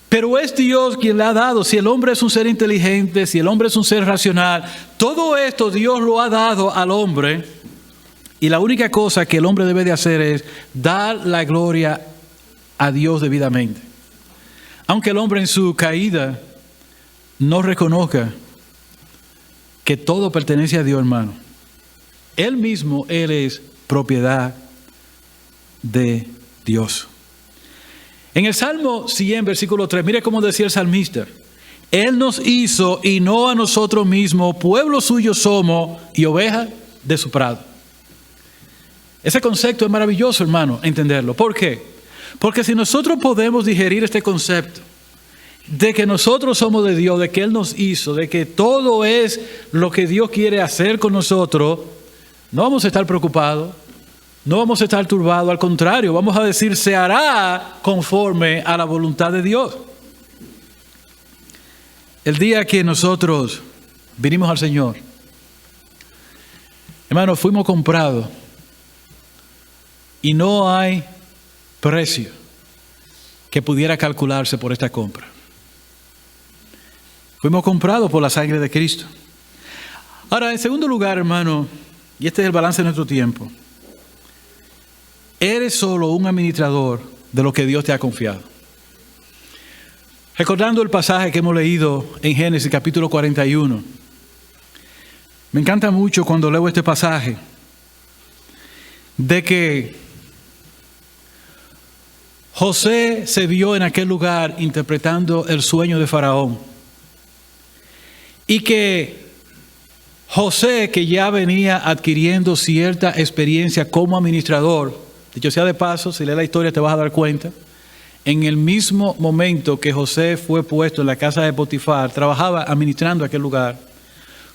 Pero es Dios quien le ha dado. Si el hombre es un ser inteligente, si el hombre es un ser racional, todo esto Dios lo ha dado al hombre. Y la única cosa que el hombre debe de hacer es dar la gloria a Dios debidamente. Aunque el hombre en su caída no reconozca que todo pertenece a Dios, hermano. Él mismo, Él es propiedad de Dios. En el Salmo 100, versículo 3, mire cómo decía el salmista: Él nos hizo y no a nosotros mismos, pueblo suyo somos y oveja de su prado. Ese concepto es maravilloso, hermano, entenderlo. ¿Por qué? Porque si nosotros podemos digerir este concepto de que nosotros somos de Dios, de que Él nos hizo, de que todo es lo que Dios quiere hacer con nosotros, no vamos a estar preocupados. No vamos a estar turbados, al contrario, vamos a decir, se hará conforme a la voluntad de Dios. El día que nosotros vinimos al Señor, hermanos, fuimos comprados y no hay precio que pudiera calcularse por esta compra. Fuimos comprados por la sangre de Cristo. Ahora, en segundo lugar, hermano, y este es el balance de nuestro tiempo, eres solo un administrador de lo que Dios te ha confiado. Recordando el pasaje que hemos leído en Génesis capítulo 41. Me encanta mucho cuando leo este pasaje de que José se vio en aquel lugar interpretando el sueño de Faraón. Y que José, que ya venía adquiriendo cierta experiencia como administrador, dicho sea de paso, si lees la historia te vas a dar cuenta, en el mismo momento que José fue puesto en la casa de Potifar, trabajaba administrando aquel lugar.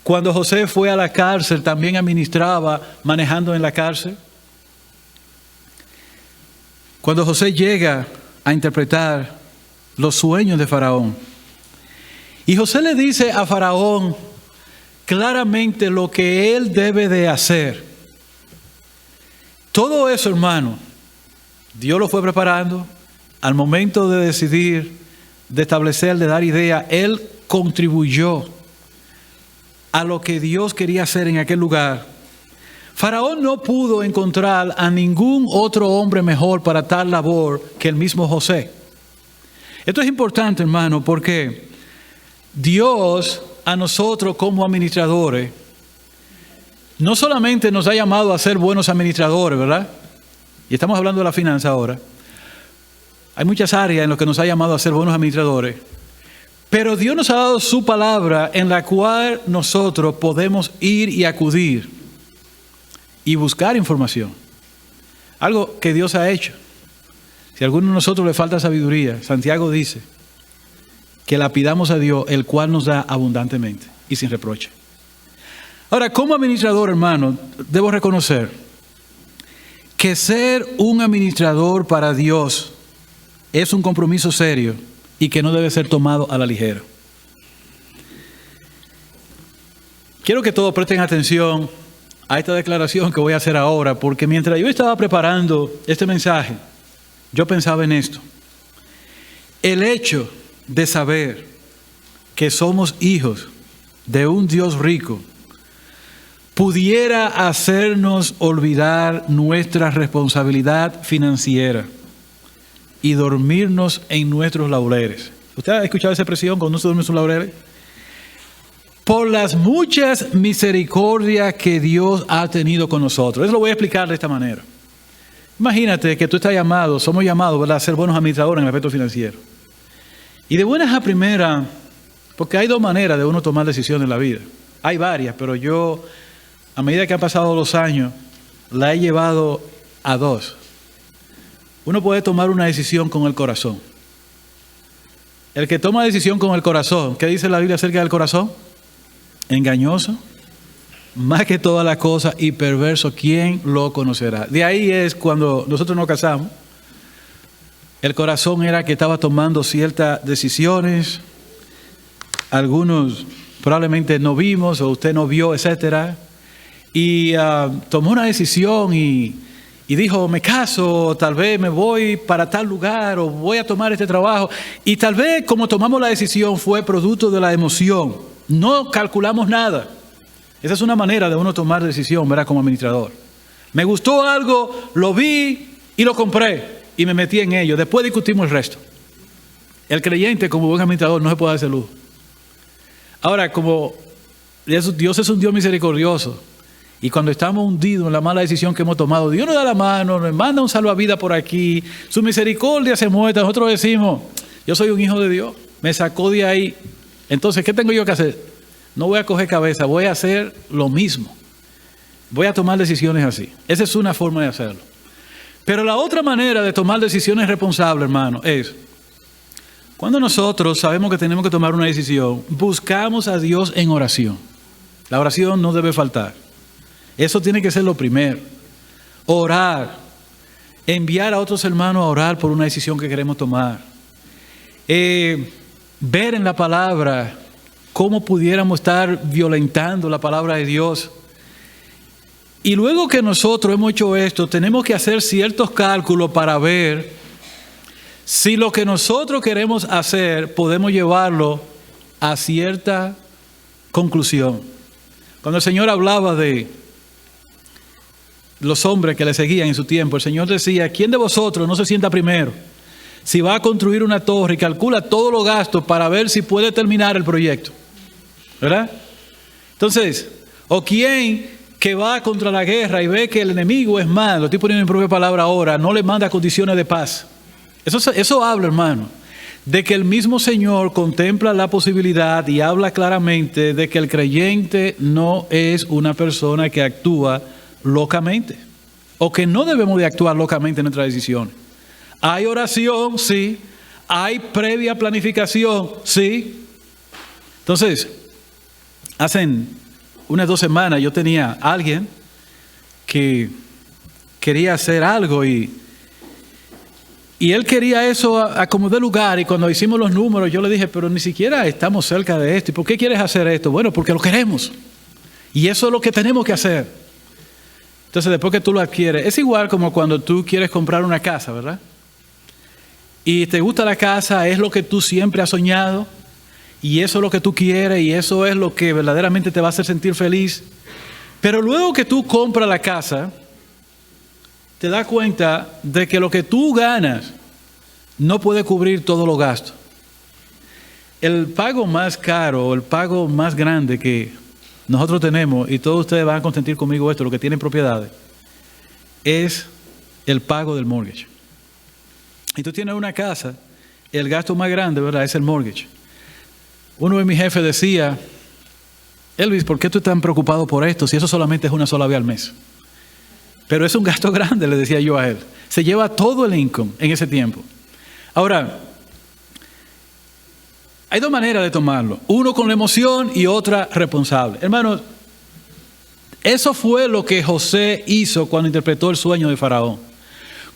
Cuando José fue a la cárcel, también administraba manejando en la cárcel. Cuando José llega a interpretar los sueños de Faraón. Y José le dice a Faraón claramente lo que él debe de hacer. Todo eso, hermano, Dios lo fue preparando. Al momento de decidir, de establecer, de dar idea, él contribuyó a lo que Dios quería hacer en aquel lugar. Faraón no pudo encontrar a ningún otro hombre mejor para tal labor que el mismo José. Esto es importante, hermano, porque Dios a nosotros como administradores no solamente nos ha llamado a ser buenos administradores, ¿verdad? Y estamos hablando de la finanza ahora. Hay muchas áreas en las que nos ha llamado a ser buenos administradores. Pero Dios nos ha dado su palabra en la cual nosotros podemos ir y acudir y buscar información. Algo que Dios ha hecho. Si a alguno de nosotros le falta sabiduría, Santiago dice que la pidamos a Dios, el cual nos da abundantemente y sin reproche. Ahora, como administrador, hermano, debo reconocer que ser un administrador para Dios es un compromiso serio y que no debe ser tomado a la ligera. Quiero que todos presten atención a esta declaración que voy a hacer ahora, porque mientras yo estaba preparando este mensaje, yo pensaba en esto. El hecho de saber que somos hijos de un Dios rico pudiera hacernos olvidar nuestra responsabilidad financiera y dormirnos en nuestros laureles. ¿Usted ha escuchado esa expresión cuando uno se duerme en sus laureles? Por las muchas misericordias que Dios ha tenido con nosotros. Eso lo voy a explicar de esta manera. Imagínate que tú estás llamado, somos llamados, ¿verdad?, a ser buenos administradores en el aspecto financiero. Y de buenas a primeras, porque hay dos maneras de uno tomar decisiones en la vida. Hay varias, pero yo, a medida que han pasado los años, la he llevado a dos. Uno puede tomar una decisión con el corazón. El que toma decisión con el corazón, ¿qué dice la Biblia acerca del corazón? Engañoso, más que todas las cosas, y perverso, ¿quién lo conocerá? De ahí es cuando nosotros nos casamos. El corazón era que estaba tomando ciertas decisiones. Algunos probablemente no vimos o usted no vio, etcétera. Y tomó una decisión y dijo, me caso, tal vez me voy para tal lugar o voy a tomar este trabajo. Y tal vez como tomamos la decisión fue producto de la emoción. No calculamos nada. Esa es una manera de uno tomar decisión, ¿verdad?, como administrador. Me gustó algo, lo vi y lo compré y me metí en ello. Después discutimos el resto. El creyente como buen administrador no se puede dar ese lujo. Ahora, como Dios es un Dios misericordioso, y cuando estamos hundidos en la mala decisión que hemos tomado, Dios nos da la mano, nos manda un salvavidas por aquí, su misericordia se muestra. Nosotros decimos, yo soy un hijo de Dios, me sacó de ahí. Entonces, ¿qué tengo yo que hacer? No voy a coger cabeza, voy a hacer lo mismo. Voy a tomar decisiones así. Esa es una forma de hacerlo. Pero la otra manera de tomar decisiones responsables, hermano, es cuando nosotros sabemos que tenemos que tomar una decisión, buscamos a Dios en oración. La oración no debe faltar. Eso tiene que ser lo primero. Orar. Enviar a otros hermanos a orar por una decisión que queremos tomar. Ver en la palabra cómo pudiéramos estar violentando la palabra de Dios. Y luego que nosotros hemos hecho esto, tenemos que hacer ciertos cálculos para ver si lo que nosotros queremos hacer podemos llevarlo a cierta conclusión. Cuando el Señor hablaba de los hombres que le seguían en su tiempo, el Señor decía, ¿quién de vosotros no se sienta primero? Si va a construir una torre y calcula todos los gastos para ver si puede terminar el proyecto, ¿verdad? Entonces, o quién que va contra la guerra y ve que el enemigo es malo, lo estoy poniendo en mi propia palabra ahora, no le manda condiciones de paz. Eso habla, hermano, de que el mismo Señor contempla la posibilidad y habla claramente de que el creyente no es una persona que actúa locamente, o que no debemos de actuar locamente en nuestras decisiones. Hay oración, sí. Hay previa planificación, sí. Entonces, hace unas 2 semanas yo tenía a alguien que quería hacer algo y Y él quería eso a como de lugar, y cuando hicimos los números yo le dije, pero ni siquiera estamos cerca de esto. ¿Y por qué quieres hacer esto? Bueno, porque lo queremos. Y eso es lo que tenemos que hacer. Entonces después que tú lo adquieres, es igual como cuando tú quieres comprar una casa, ¿verdad? Y te gusta la casa, es lo que tú siempre has soñado, y eso es lo que tú quieres, y eso es lo que verdaderamente te va a hacer sentir feliz. Pero luego que tú compras la casa, te das cuenta de que lo que tú ganas no puede cubrir todos los gastos. El pago más caro, el pago más grande que nosotros tenemos, y todos ustedes van a consentir conmigo esto, los que tienen propiedades, es el pago del mortgage. Y tú tienes una casa, el gasto más grande, ¿verdad?, es el mortgage. Uno de mis jefes decía, Elvis, ¿por qué tú estás tan preocupado por esto si eso solamente es una sola vez al mes? Pero es un gasto grande, le decía yo a él. Se lleva todo el income en ese tiempo. Ahora, hay dos maneras de tomarlo. Uno con la emoción y otra responsable. Hermanos, eso fue lo que José hizo cuando interpretó el sueño de Faraón.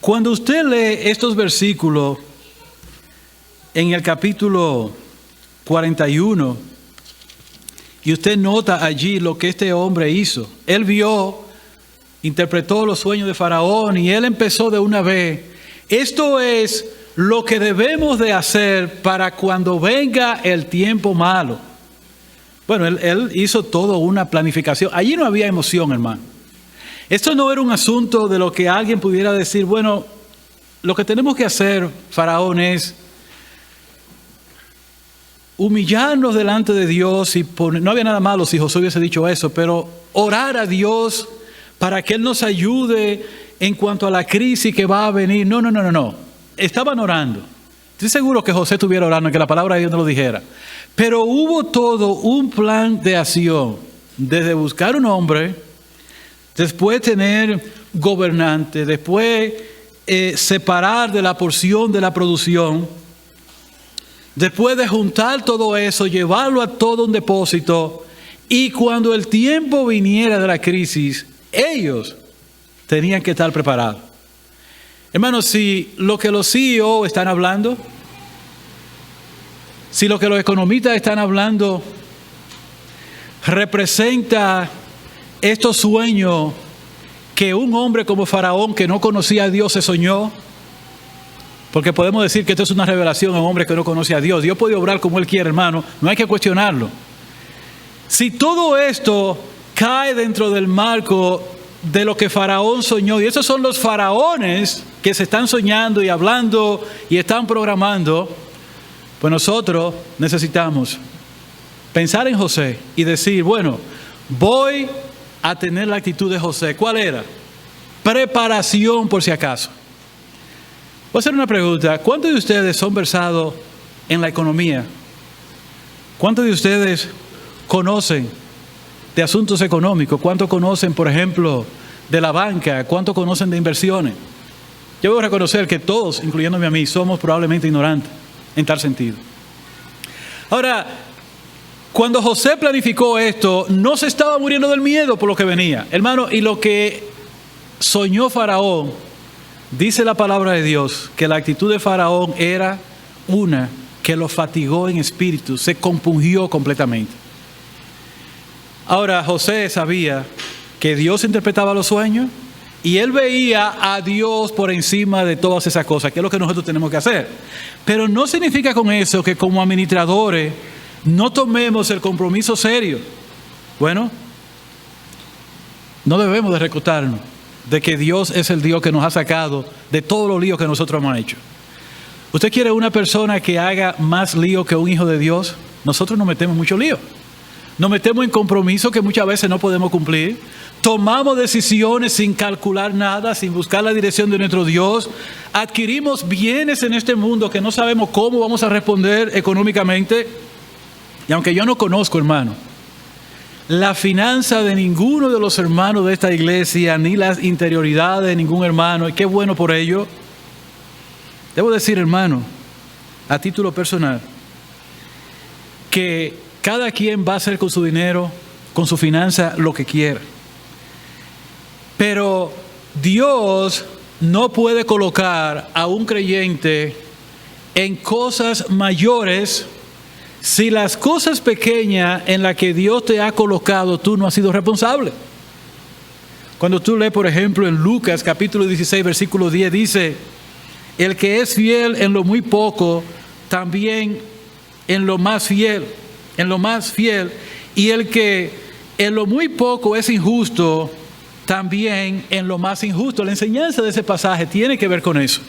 Cuando usted lee estos versículos en el capítulo 41, y usted nota allí lo que este hombre hizo. Él vio, interpretó los sueños de Faraón y él empezó de una vez. Esto es lo que debemos de hacer para cuando venga el tiempo malo. Bueno, él hizo toda una planificación. Allí no había emoción, hermano. Esto no era un asunto de lo que alguien pudiera decir, bueno, lo que tenemos que hacer, Faraón, es humillarnos delante de Dios. Y no había nada malo si José hubiese dicho eso, pero orar a Dios para que Él nos ayude en cuanto a la crisis que va a venir. No. Estaban orando. Estoy seguro que José estuviera orando, que la palabra de Dios no lo dijera. Pero hubo todo un plan de acción, desde buscar un hombre, después tener gobernante, después separar de la porción de la producción, después de juntar todo eso, llevarlo a todo un depósito, y cuando el tiempo viniera de la crisis, ellos tenían que estar preparados. Hermanos, si lo que los CEO están hablando, si lo que los economistas están hablando representa estos sueños que un hombre como Faraón, que no conocía a Dios, se soñó, porque podemos decir que esto es una revelación a un hombre que no conoce a Dios. Dios puede obrar como Él quiere, hermano, no hay que cuestionarlo. Si todo esto cae dentro del marco de lo que Faraón soñó, y esos son los faraones que se están soñando y hablando y están programando, pues nosotros necesitamos pensar en José y decir, bueno, voy a tener la actitud de José. ¿Cuál era? Preparación por si acaso. Voy a hacer una pregunta. ¿Cuántos de ustedes son versados en la economía? ¿Cuántos de ustedes conocen de asuntos económicos? ¿Cuántos conocen, por ejemplo, de la banca? ¿Cuántos conocen de inversiones? Yo voy a reconocer que todos, incluyéndome a mí, somos probablemente ignorantes en tal sentido. Ahora, cuando José planificó esto, no se estaba muriendo del miedo por lo que venía. Hermano, y lo que soñó Faraón, dice la palabra de Dios, que la actitud de Faraón era una que lo fatigó en espíritu, se compungió completamente. Ahora, José sabía que Dios interpretaba los sueños y él veía a Dios por encima de todas esas cosas, que es lo que nosotros tenemos que hacer. Pero no significa con eso que como administradores no tomemos el compromiso serio. Bueno, no debemos de recostarnos de que Dios es el Dios que nos ha sacado de todos los líos que nosotros hemos hecho. ¿Usted quiere una persona que haga más lío que un hijo de Dios? Nosotros nos metemos mucho lío. Nos metemos en compromisos que muchas veces no podemos cumplir. Tomamos decisiones sin calcular nada, sin buscar la dirección de nuestro Dios. Adquirimos bienes en este mundo que no sabemos cómo vamos a responder económicamente. Y aunque yo no conozco, hermano, la finanza de ninguno de los hermanos de esta iglesia, ni las interioridades de ningún hermano, y qué bueno por ello. Debo decir, hermano, a título personal, que cada quien va a hacer con su dinero, con su finanza, lo que quiera. Pero Dios no puede colocar a un creyente en cosas mayores si las cosas pequeñas en las que Dios te ha colocado tú no has sido responsable. Cuando tú lees, por ejemplo, en Lucas capítulo 16, versículo 10, dice: el que es fiel en lo muy poco, también en lo más fiel, y el que en lo muy poco es injusto, también en lo más injusto. La enseñanza de ese pasaje tiene que ver con eso.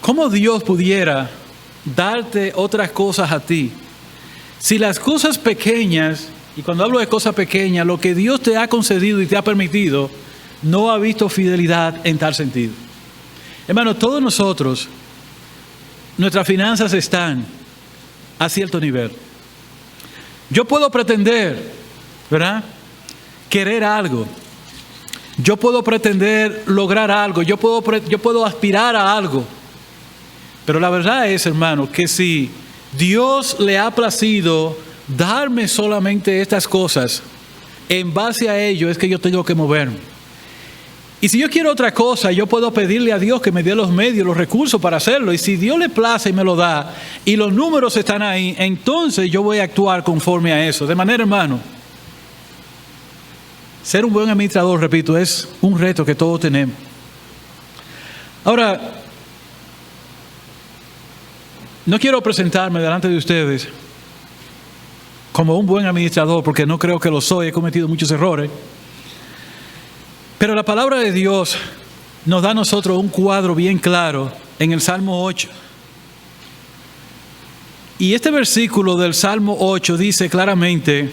¿Cómo Dios pudiera darte otras cosas a ti si las cosas pequeñas, y cuando hablo de cosas pequeñas, lo que Dios te ha concedido y te ha permitido, no ha visto fidelidad en tal sentido? Hermano, todos nosotros, nuestras finanzas están a cierto nivel. Yo puedo pretender, ¿verdad?, querer algo. Yo puedo pretender lograr algo. Yo puedo aspirar a algo. Pero la verdad es, hermano, que si Dios le ha placido darme solamente estas cosas, en base a ello es que yo tengo que moverme. Y si yo quiero otra cosa, yo puedo pedirle a Dios que me dé los medios, los recursos para hacerlo. Y si Dios le place y me lo da, y los números están ahí, entonces yo voy a actuar conforme a eso. De manera, hermano, ser un buen administrador, repito, es un reto que todos tenemos. Ahora, no quiero presentarme delante de ustedes como un buen administrador, porque no creo que lo soy, he cometido muchos errores. Pero la palabra de Dios nos da a nosotros un cuadro bien claro en el Salmo 8. Y este versículo del Salmo 8 dice claramente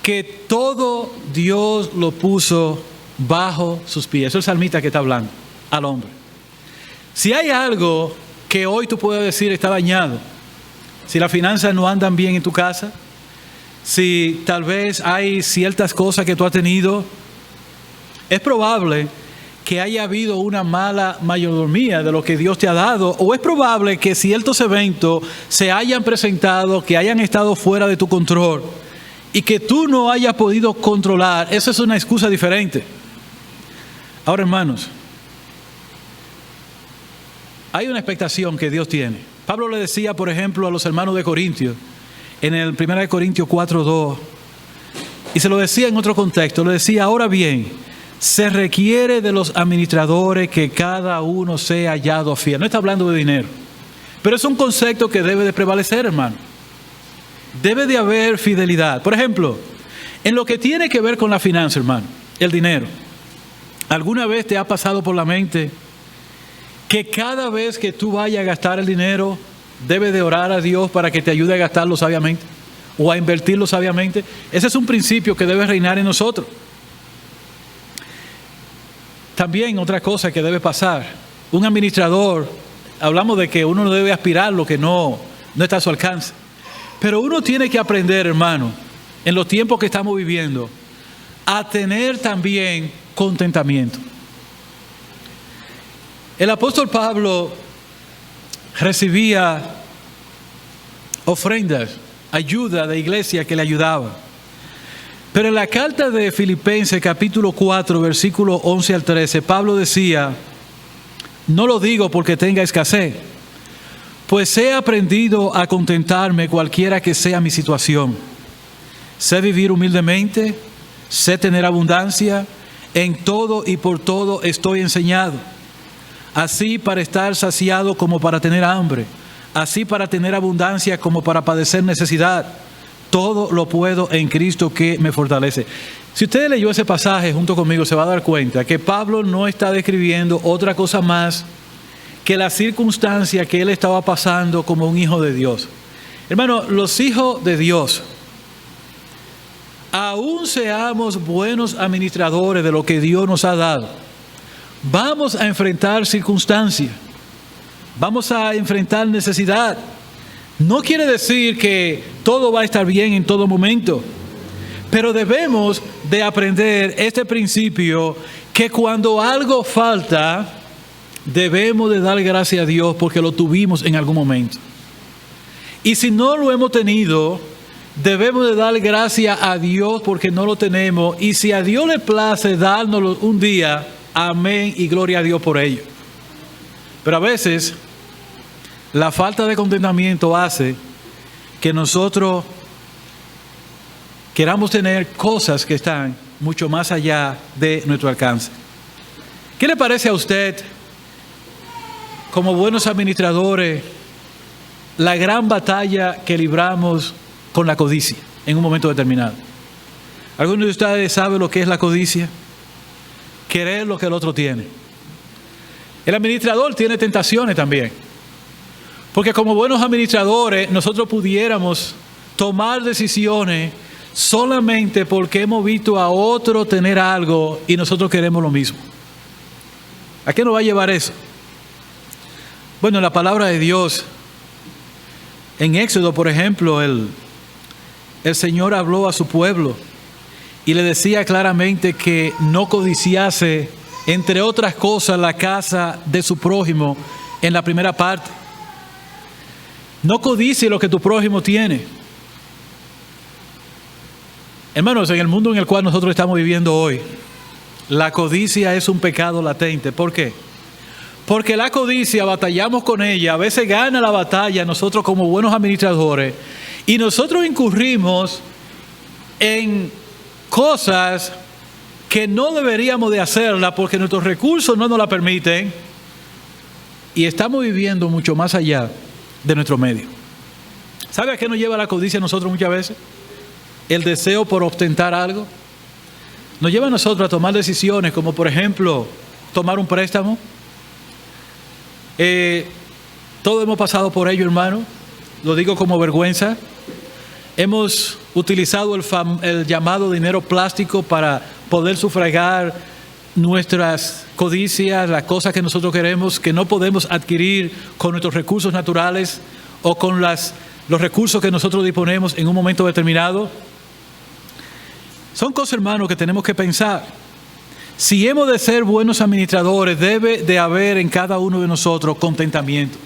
que todo Dios lo puso bajo sus pies. Eso es el salmista que está hablando al hombre. Si hay algo que hoy tú puedes decir está dañado, si las finanzas no andan bien en tu casa, si tal vez hay ciertas cosas que tú has tenido, es probable que haya habido una mala mayordomía de lo que Dios te ha dado, o es probable que ciertos eventos se hayan presentado, que hayan estado fuera de tu control y que tú no hayas podido controlar. Esa es una excusa diferente. Ahora, hermanos, hay una expectación que Dios tiene. Pablo le decía, por ejemplo, a los hermanos de Corintios, en el 1 Corintios 4:2, y se lo decía en otro contexto, le decía: ahora bien, se requiere de los administradores que cada uno sea hallado fiel. No está hablando de dinero, pero es un concepto que debe de prevalecer, hermano. Debe de haber fidelidad. Por ejemplo, en lo que tiene que ver con la finanza, hermano, el dinero. ¿Alguna vez te ha pasado por la mente que cada vez que tú vayas a gastar el dinero, debes de orar a Dios para que te ayude a gastarlo sabiamente o a invertirlo sabiamente? Ese es un principio que debe reinar en nosotros. También otra cosa que debe pasar, un administrador, hablamos de que uno no debe aspirar lo que no está a su alcance. Pero uno tiene que aprender, hermano, en los tiempos que estamos viviendo, a tener también contentamiento. El apóstol Pablo recibía ofrendas, ayuda de iglesia que le ayudaba. Pero en la carta de Filipenses capítulo 4, versículo 11 al 13, Pablo decía: no lo digo porque tenga escasez, pues he aprendido a contentarme cualquiera que sea mi situación. Sé vivir humildemente, sé tener abundancia, en todo y por todo estoy enseñado. Así para estar saciado como para tener hambre, así para tener abundancia como para padecer necesidad. Todo lo puedo en Cristo que me fortalece. Si usted leyó ese pasaje junto conmigo, se va a dar cuenta que Pablo no está describiendo otra cosa más que la circunstancia que él estaba pasando como un hijo de Dios. Hermano, los hijos de Dios, aún seamos buenos administradores de lo que Dios nos ha dado, vamos a enfrentar circunstancias, vamos a enfrentar necesidad. No quiere decir que todo va a estar bien en todo momento, pero debemos de aprender este principio, que cuando algo falta, debemos de dar gracias a Dios porque lo tuvimos en algún momento. Y si no lo hemos tenido, debemos de dar gracias a Dios porque no lo tenemos. Y si a Dios le place dárnoslo un día, amén y gloria a Dios por ello. Pero a veces la falta de contentamiento hace que nosotros queramos tener cosas que están mucho más allá de nuestro alcance. ¿Qué le parece a usted, como buenos administradores, la gran batalla que libramos con la codicia en un momento determinado? ¿Alguno de ustedes sabe lo que es la codicia? Querer lo que el otro tiene. El administrador tiene tentaciones también, porque como buenos administradores nosotros pudiéramos tomar decisiones solamente porque hemos visto a otro tener algo y nosotros queremos lo mismo. ¿A qué nos va a llevar eso? Bueno, la palabra de Dios, en Éxodo, por ejemplo, el Señor habló a su pueblo y le decía claramente que no codiciase, entre otras cosas, la casa de su prójimo en la primera parte. No codicie lo que tu prójimo tiene. Hermanos, en el mundo en el cual nosotros estamos viviendo hoy, la codicia es un pecado latente. ¿Por qué? Porque la codicia, batallamos con ella, a veces gana la batalla nosotros como buenos administradores, y nosotros incurrimos en cosas que no deberíamos de hacerla porque nuestros recursos no nos la permiten, y estamos viviendo mucho más allá de nuestro medio. ¿Sabe a qué nos lleva la codicia a nosotros muchas veces? El deseo por ostentar algo. Nos lleva a nosotros a tomar decisiones como, por ejemplo, tomar un préstamo. Todos hemos pasado por ello, hermano. Lo digo como vergüenza. Hemos utilizado el llamado dinero plástico para poder sufragar nuestras codicias, las cosas que nosotros queremos, que no podemos adquirir con nuestros recursos naturales o con los recursos que nosotros disponemos en un momento determinado. Son cosas, hermano, que tenemos que pensar. Si hemos de ser buenos administradores, debe de haber en cada uno de nosotros contentamiento.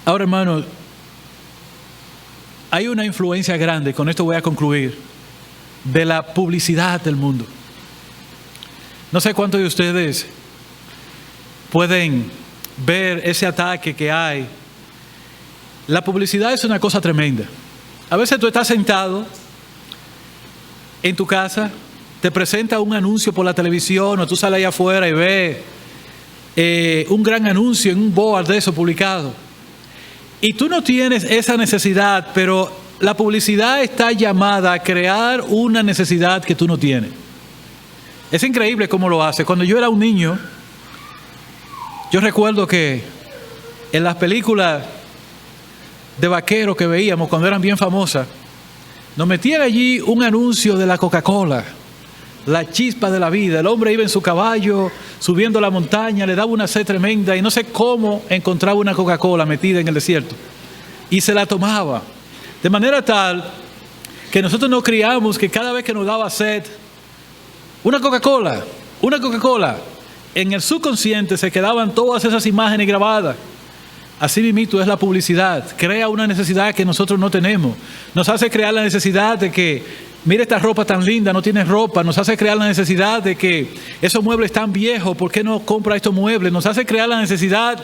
Ahora, hermano, hay una influencia grande, con esto voy a concluir, de la publicidad del mundo. No sé cuántos de ustedes pueden ver ese ataque que hay. La publicidad es una cosa tremenda. A veces tú estás sentado en tu casa, te presenta un anuncio por la televisión, o tú sales allá afuera y ves un gran anuncio en un board de eso publicado. Y tú no tienes esa necesidad, pero la publicidad está llamada a crear una necesidad que tú no tienes. Es increíble cómo lo hace. Cuando yo era un niño, yo recuerdo que en las películas de vaqueros que veíamos cuando eran bien famosas, nos metían allí un anuncio de la Coca-Cola, la chispa de la vida. El hombre iba en su caballo, subiendo la montaña, le daba una sed tremenda y no sé cómo encontraba una Coca-Cola metida en el desierto. Y se la tomaba. De manera tal que nosotros nos criamos que cada vez que nos daba sed, una Coca-Cola, en el subconsciente se quedaban todas esas imágenes grabadas. Así mismo es la publicidad. Crea una necesidad que nosotros no tenemos. Nos hace crear la necesidad de que, mira esta ropa tan linda, no tienes ropa. Nos hace crear la necesidad de que esos muebles están viejos, ¿por qué no compra estos muebles? Nos hace crear la necesidad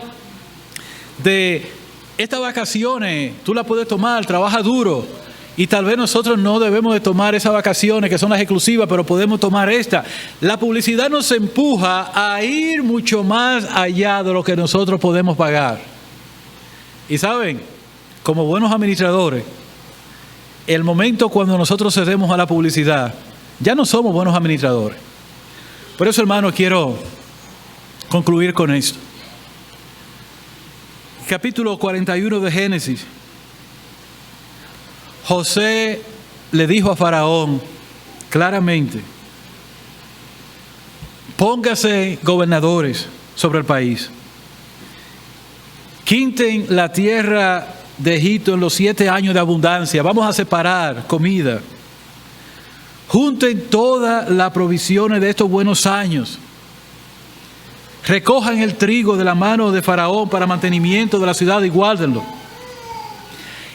de estas vacaciones, tú las puedes tomar, trabaja duro. Y tal vez nosotros no debemos de tomar esas vacaciones que son las exclusivas, pero podemos tomar esta. La publicidad nos empuja a ir mucho más allá de lo que nosotros podemos pagar. Y saben, como buenos administradores, el momento cuando nosotros cedemos a la publicidad, ya no somos buenos administradores. Por eso, hermano, quiero concluir con esto. Capítulo 41 de Génesis. José le dijo a Faraón claramente: póngase gobernadores sobre el país. Quinten la tierra de Egipto en los 7 años de abundancia. Vamos a separar comida. Junten todas las provisiones de estos buenos años. Recojan el trigo de la mano de Faraón para mantenimiento de la ciudad y guárdenlo.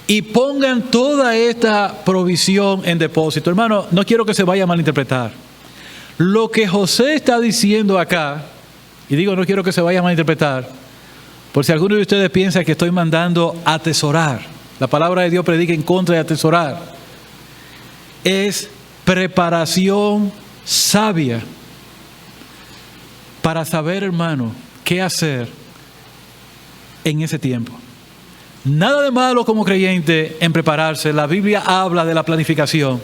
Y pongan toda esta provisión en depósito. Hermano, no quiero que se vaya a malinterpretar. Lo que José está diciendo acá, y digo no quiero que se vaya a malinterpretar, por si alguno de ustedes piensa que estoy mandando atesorar. La palabra de Dios predica en contra de atesorar. Es preparación sabia para saber, hermano, qué hacer en ese tiempo. Nada de malo como creyente en prepararse. La Biblia habla de la planificación.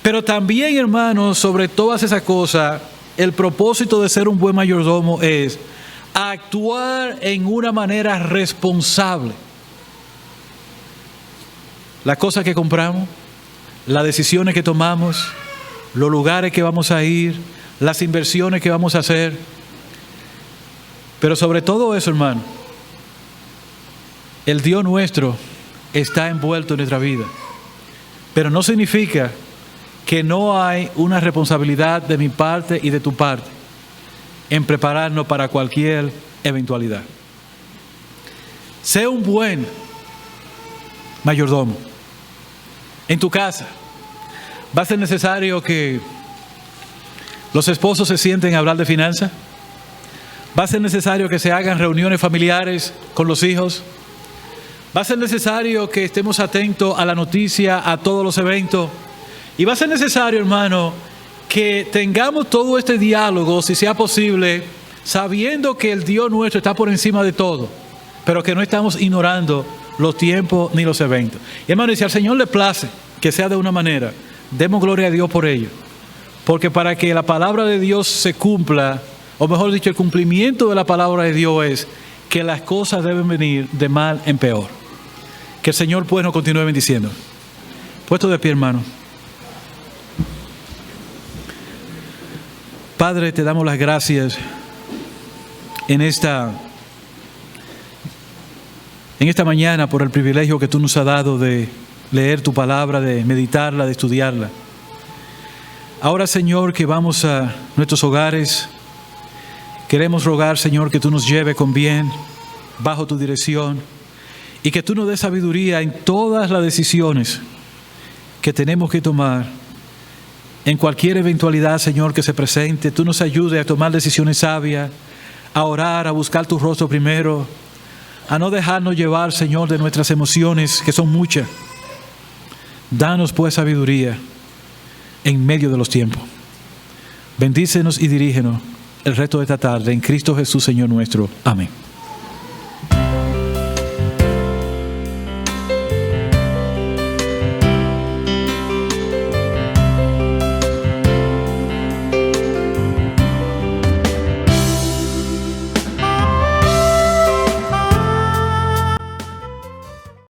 Pero también, hermano, sobre todas esas cosas, el propósito de ser un buen mayordomo es actuar en una manera responsable. Las cosas que compramos, las decisiones que tomamos, los lugares que vamos a ir, las inversiones que vamos a hacer. Pero sobre todo eso, hermano, el Dios nuestro está envuelto en nuestra vida. Pero no significa que no hay una responsabilidad de mi parte y de tu parte en prepararnos para cualquier eventualidad. Sé un buen mayordomo. En tu casa va a ser necesario que los esposos se sienten a hablar de finanzas. Va a ser necesario que se hagan reuniones familiares con los hijos. Va a ser necesario que estemos atentos a la noticia, a todos los eventos. Y va a ser necesario, hermano, que tengamos todo este diálogo, si sea posible, sabiendo que el Dios nuestro está por encima de todo, pero que no estamos ignorando los tiempos ni los eventos. Y hermano, y si al Señor le place que sea de una manera, demos gloria a Dios por ello. Porque para que la palabra de Dios se cumpla, o mejor dicho, el cumplimiento de la palabra de Dios es que las cosas deben venir de mal en peor. Que el Señor pues nos continúe bendiciendo. Puesto de pie, hermano. Padre, te damos las gracias en esta mañana por el privilegio que tú nos has dado de leer tu palabra, de meditarla, de estudiarla. Ahora, Señor, que vamos a nuestros hogares, queremos rogar, Señor, que tú nos lleves con bien, bajo tu dirección, y que tú nos des sabiduría en todas las decisiones que tenemos que tomar. En cualquier eventualidad, Señor, que se presente, tú nos ayudes a tomar decisiones sabias, a orar, a buscar tu rostro primero, a no dejarnos llevar, Señor, de nuestras emociones, que son muchas. Danos pues sabiduría en medio de los tiempos. Bendícenos y dirígenos el resto de esta tarde en Cristo Jesús, Señor nuestro. Amén.